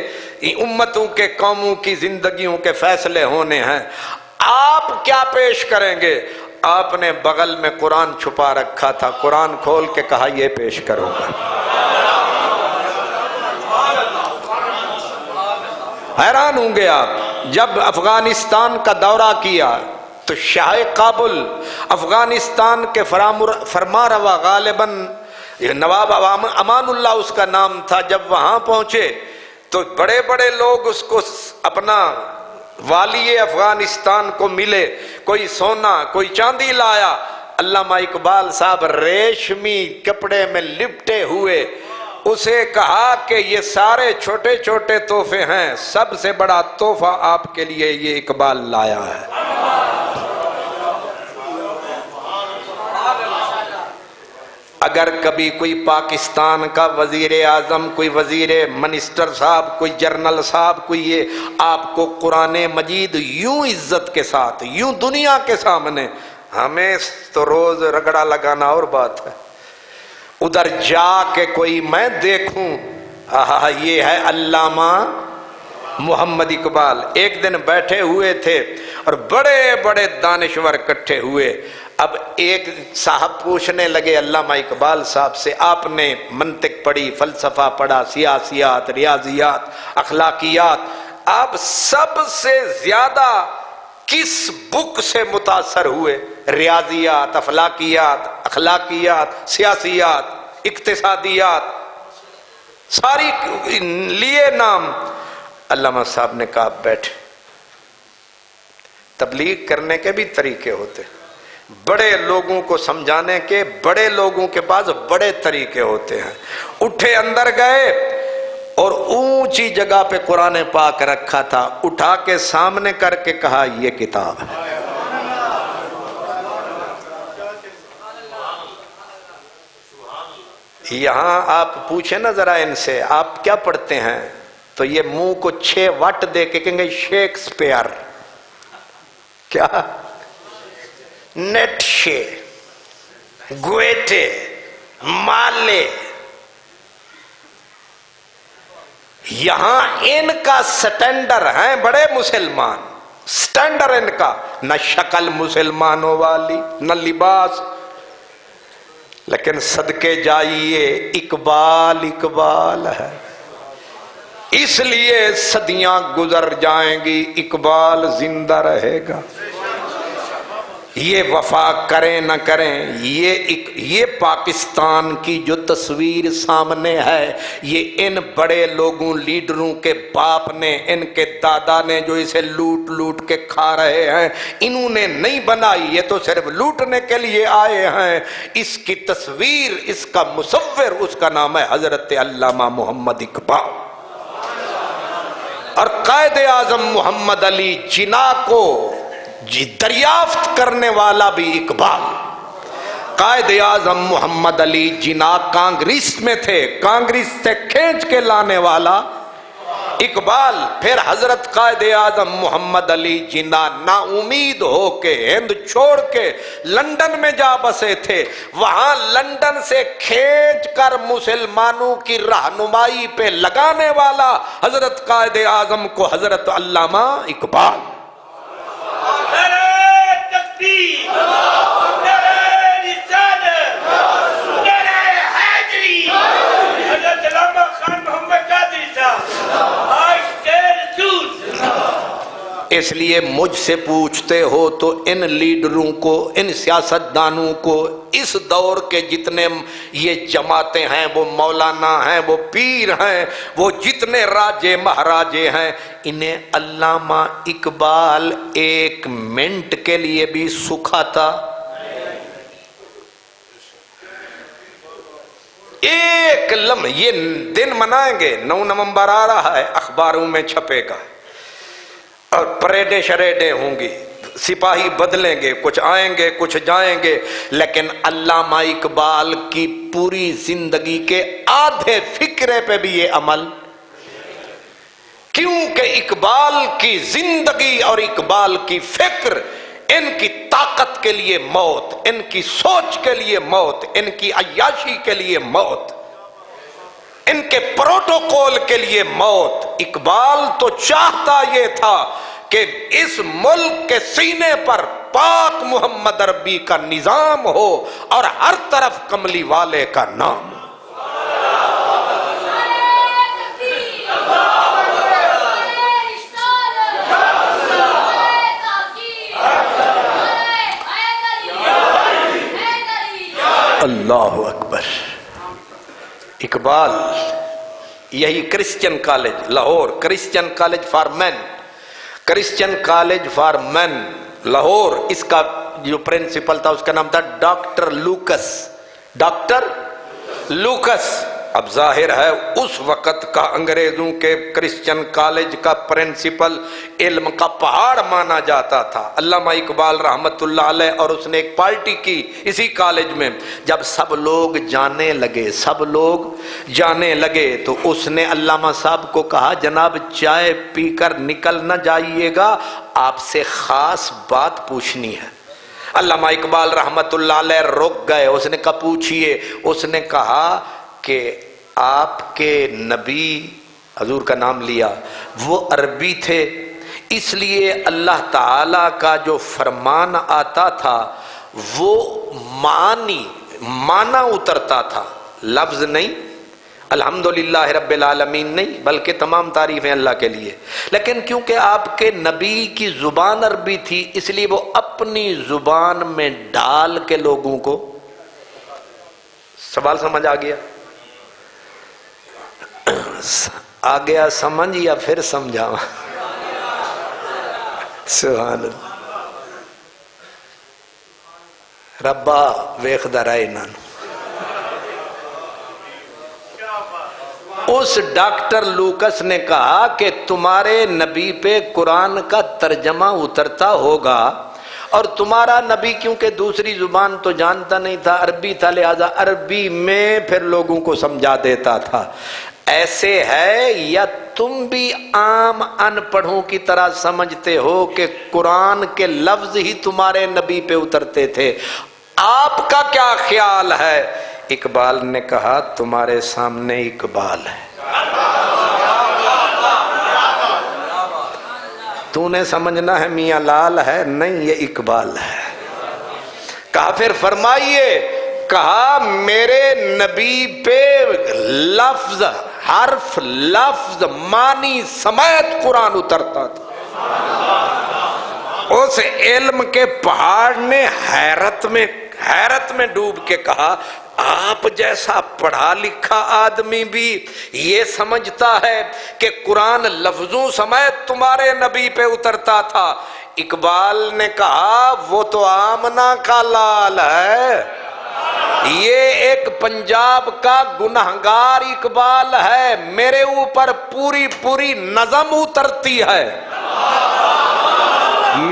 امتوں کے قوموں کی زندگیوں کے فیصلے ہونے ہیں، آپ کیا پیش کریں گے؟ آپ نے بغل میں قرآن چھپا رکھا تھا، قرآن کھول کے کہا یہ پیش کروں گا۔ حیران ہوں گے آپ، جب افغانستان کا دورہ کیا تو شاہ کابل افغانستان کے فرما روا غالباً نواب امان اللہ اس کا نام تھا، جب وہاں پہنچے تو بڑے بڑے لوگ اس کو اپنا والی افغانستان کو ملے، کوئی سونا کوئی چاندی لایا، علامہ اقبال صاحب ریشمی کپڑے میں لپٹے ہوئے، اسے کہا کہ یہ سارے چھوٹے چھوٹے تحفے ہیں، سب سے بڑا تحفہ آپ کے لیے یہ اقبال لایا ہے۔ اگر کبھی کوئی پاکستان کا وزیر اعظم، کوئی وزیر منسٹر صاحب، کوئی جنرل صاحب، کوئی یہ آپ کو قرآن مجید یوں عزت کے ساتھ یوں دنیا کے سامنے، ہمیں تو روز رگڑا لگانا اور بات ہے، ادھر جا کے کوئی میں دیکھوں یہ ہے علامہ محمد اقبال۔ ایک دن بیٹھے ہوئے تھے اور بڑے بڑے دانشور اکٹھے ہوئے، اب ایک صاحب پوچھنے لگے علامہ اقبال صاحب سے، آپ نے منطق پڑھی، فلسفہ پڑھا، سیاسیات، ریاضیات، اخلاقیات، آپ سب سے زیادہ کس بک سے متاثر ہوئے؟ ریاضیات، اخلاقیات، سیاسیات، اقتصادیات، ساری لیے نام۔ علامہ صاحب نے کہا بیٹھے، تبلیغ کرنے کے بھی طریقے ہوتے، بڑے لوگوں کو سمجھانے کے بڑے لوگوں کے پاس بڑے طریقے ہوتے ہیں۔ اٹھے اندر گئے اور اونچی جگہ پہ قرآن پاک رکھا تھا، اٹھا کے سامنے کر کے کہا یہ کتاب ہے۔ یہاں آپ پوچھیں نا ذرا ان سے آپ کیا پڑھتے ہیں، تو یہ منہ کو 6 وٹ دے کے کہیں گے شیکسپیئر، کیا نیٹشے، گویٹے، مالے۔ یہاں ان کا سٹینڈر ہیں بڑے مسلمان، سٹینڈر ان کا، نہ شکل مسلمانوں والی نہ لباس، لیکن صدقے جائیے اقبال اقبال ہے۔ اس لیے صدیاں گزر جائیں گی، اقبال زندہ رہے گا۔ یہ وفا کریں نہ کریں، یہ پاکستان کی جو تصویر سامنے ہے، یہ ان بڑے لوگوں لیڈروں کے باپ نے، ان کے دادا نے جو اسے لوٹ لوٹ کے کھا رہے ہیں، انہوں نے نہیں بنائی، یہ تو صرف لوٹنے کے لیے آئے ہیں۔ اس کی تصویر، اس کا مصور، اس کا نام ہے حضرت علامہ محمد اقبال۔ اور قائد اعظم محمد علی جناح کو دریافت کرنے والا بھی اقبال۔ قائد اعظم محمد علی جناح کانگریس میں تھے، کانگریس سے کھینچ کے لانے والا اقبال۔ پھر حضرت قائد اعظم محمد علی جناح نا امید ہو کے ہند چھوڑ کے لندن میں جا بسے تھے، وہاں لندن سے کھینچ کر مسلمانوں کی رہنمائی پہ لگانے والا حضرت قائد اعظم کو حضرت علامہ اقبال۔ اس لیے مجھ سے پوچھتے ہو تو ان لیڈروں کو، ان سیاستدانوں کو، اس دور کے جتنے یہ جماعتیں ہیں، وہ مولانا ہیں، وہ پیر ہیں، وہ جتنے راجے مہاراجے ہیں، انہیں علامہ اقبال ایک منٹ کے لیے بھی سکھاتا؟ ایک لمحہ، یہ دن منائیں گے، 9 نومبر آ رہا ہے، اخباروں میں چھپے گا، اور پریڈیں شریڈیں ہوں گی، سپاہی بدلیں گے، کچھ آئیں گے کچھ جائیں گے، لیکن علامہ اقبال کی پوری زندگی کے آدھے فکرے پہ بھی یہ عمل، کیونکہ اقبال کی زندگی اور اقبال کی فکر، ان کی طاقت کے لیے موت، ان کی سوچ کے لیے موت، ان کی عیاشی کے لیے موت، ان کے پروٹوکول کے لیے موت۔ اقبال تو چاہتا یہ تھا کہ اس ملک کے سینے پر پاک محمد عربی کا نظام ہو اور ہر طرف کملی والے کا نام۔ اللہ اکبر۔ اقبال یہی Christian college Lahore, Christian college for men, Christian college for men Lahore, اس کا جو پرنسپل تھا اس کا نام تھا ڈاکٹر لوکس، ڈاکٹر لوکس۔ اب ظاہر ہے اس وقت کا انگریزوں کے کرسچن کالج کا پرنسپل علم کا پہاڑ مانا جاتا تھا۔ علامہ اقبال رحمت اللہ علیہ، اور اس نے ایک پارٹی کی اسی کالج میں، جب سب لوگ جانے لگے تو اس نے علامہ صاحب کو کہا جناب چائے پی کر نکل نہ جائیے گا، آپ سے خاص بات پوچھنی ہے۔ علامہ اقبال رحمت اللہ علیہ رک گئے، اس نے کہا پوچھئے۔ اس نے کہا کہ آپ کے نبی، حضور کا نام لیا، وہ عربی تھے، اس لیے اللہ تعالیٰ کا جو فرمان آتا تھا وہ معنی اترتا تھا، لفظ نہیں، الحمدللہ رب العالمین نہیں، بلکہ تمام تعریفیں اللہ کے لیے۔ لیکن کیونکہ آپ کے نبی کی زبان عربی تھی، اس لیے وہ اپنی زبان میں ڈال کے لوگوں کو، سوال سمجھ آ گیا؟ آ گیا سمجھ یا پھر سمجھاؤں؟ سبحان اللہ۔ ربا ویخدا رہے نانو۔ اس ڈاکٹر لوکس نے کہا کہ تمہارے نبی پہ قرآن کا ترجمہ اترتا ہوگا، اور تمہارا نبی کیونکہ دوسری زبان تو جانتا نہیں تھا، عربی تھا، لہذا عربی میں پھر لوگوں کو سمجھا دیتا تھا۔ ایسے ہے یا تم بھی عام ان پڑھوں کی طرح سمجھتے ہو کہ قرآن کے لفظ ہی تمہارے نبی پہ اترتے تھے؟ آپ کا کیا خیال ہے؟ اقبال نے کہا تمہارے سامنے اقبال ہے، تو نے سمجھنا ہے میاں لال ہے، نہیں یہ اقبال ہے۔ کہا پھر فرمائیے، کہا میرے نبی پہ لفظ حرف لفظ معنی سمیت قرآن اترتا تھا۔ اس علم کے پہاڑ نے حیرت میں ڈوب کے کہا آپ جیسا پڑھا لکھا آدمی بھی یہ سمجھتا ہے کہ قرآن لفظوں سمیت تمہارے نبی پہ اترتا تھا؟ اقبال نے کہا وہ تو آمنہ کا لال ہے، یہ ایک پنجاب کا گنہگار اقبال ہے، میرے اوپر پوری نظم اترتی ہے،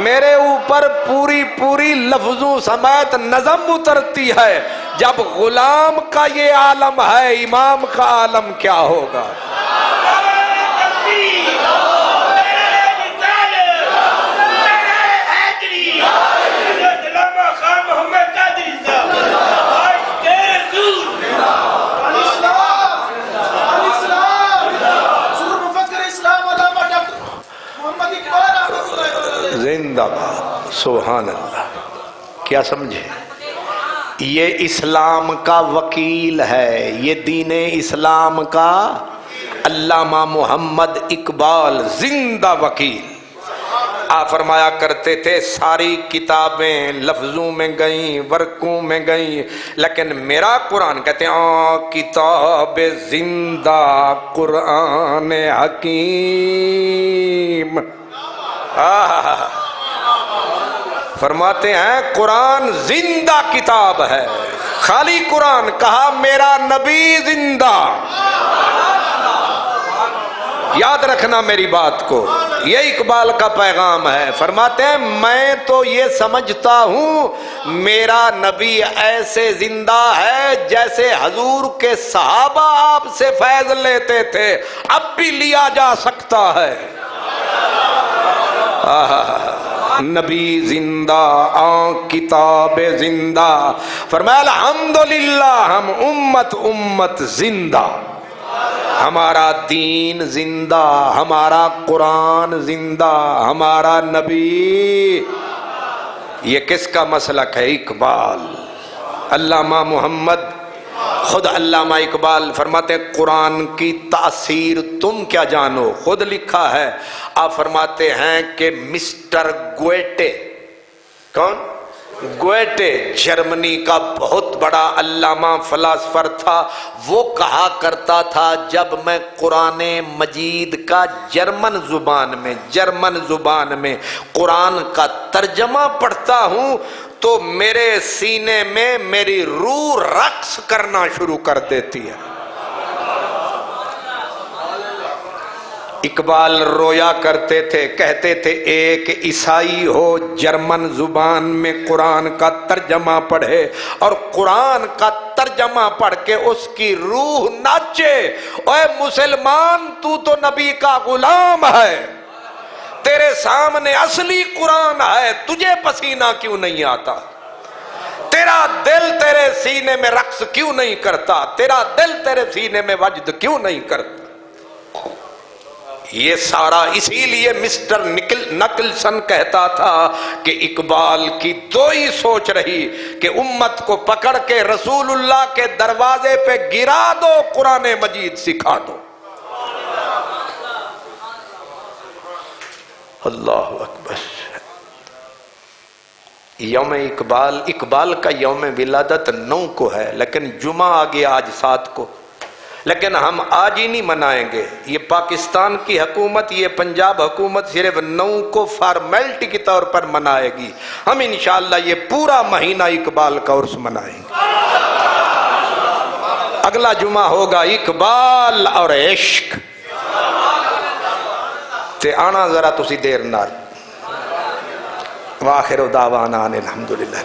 میرے اوپر پوری لفظوں سمیت نظم اترتی ہے۔ جب غلام کا یہ عالم ہے، امام کا عالم کیا ہوگا؟ زندہ باد، سبحان اللہ۔ کیا سمجھے؟ یہ اسلام کا وکیل ہے، یہ دین اسلام کا علامہ محمد اقبال زندہ وکیل۔ آپ فرمایا کرتے تھے ساری کتابیں لفظوں میں گئیں، ورقوں میں گئیں، لیکن میرا قرآن کہتے ہیں کتاب زندہ قرآن حکیم۔ فرماتے ہیں قرآن زندہ کتاب ہے، خالی قرآن کہا میرا نبی زندہ۔ یاد رکھنا میری بات کو، یہ اقبال کا پیغام ہے۔ فرماتے ہیں میں تو یہ سمجھتا ہوں میرا نبی ایسے زندہ ہے جیسے حضور کے صحابہ آپ سے فیض لیتے تھے، اب بھی لیا جا سکتا ہے۔ نبی زندہ، کتاب زندہ۔ فرمایا الحمدللہ ہم امت زندہ، ہمارا دین زندہ، ہمارا قرآن زندہ، ہمارا نبی۔ یہ کس کا مسلک ہے؟ اقبال، علامہ محمد۔ خود علامہ اقبال فرماتے ہیں قرآن کی تاثیر تم کیا جانو، خود لکھا ہے۔ آپ فرماتے ہیں کہ مسٹر گویٹے، کون؟ گویٹے جرمنی کا بہت بڑا علامہ فلاسفر تھا، وہ کہا کرتا تھا جب میں قرآن مجید کا جرمن زبان میں قرآن کا ترجمہ پڑھتا ہوں تو میرے سینے میں میری روح رقص کرنا شروع کر دیتی ہے۔ اقبال رویا کرتے تھے، کہتے تھے ایک عیسائی ہو جرمن زبان میں قرآن کا ترجمہ پڑھے اور قرآن کا ترجمہ پڑھ کے اس کی روح ناچے۔ اے مسلمان تو نبی کا غلام ہے، تیرے سامنے اصلی قرآن ہے، تجھے پسینہ کیوں نہیں آتا؟ تیرا دل تیرے سینے میں رقص کیوں نہیں کرتا؟ تیرا دل تیرے سینے میں وجد کیوں نہیں کرتا؟ یہ سارا اسی لیے مسٹر نکلسن کہتا تھا کہ اقبال کی دو ہی سوچ رہی کہ امت کو پکڑ کے رسول اللہ کے دروازے پہ گرا دو، قرآن مجید سکھا دو۔ اللہ اکبر۔ یوم اقبال کا یوم ولادت 9 کو ہے، لیکن جمعہ آ گیا آج 7 کو، لیکن ہم آج ہی نہیں منائیں گے۔ یہ پاکستان کی حکومت، یہ پنجاب حکومت صرف 9 کو فارمیلٹی کے طور پر منائے گی، ہم انشاءاللہ یہ پورا مہینہ اقبال کا عرس منائیں گے۔ اگلا جمعہ ہوگا اقبال اور عشق تے آنا ذرا تسی دیر نال۔ وآخر دعوانا الحمدللہ۔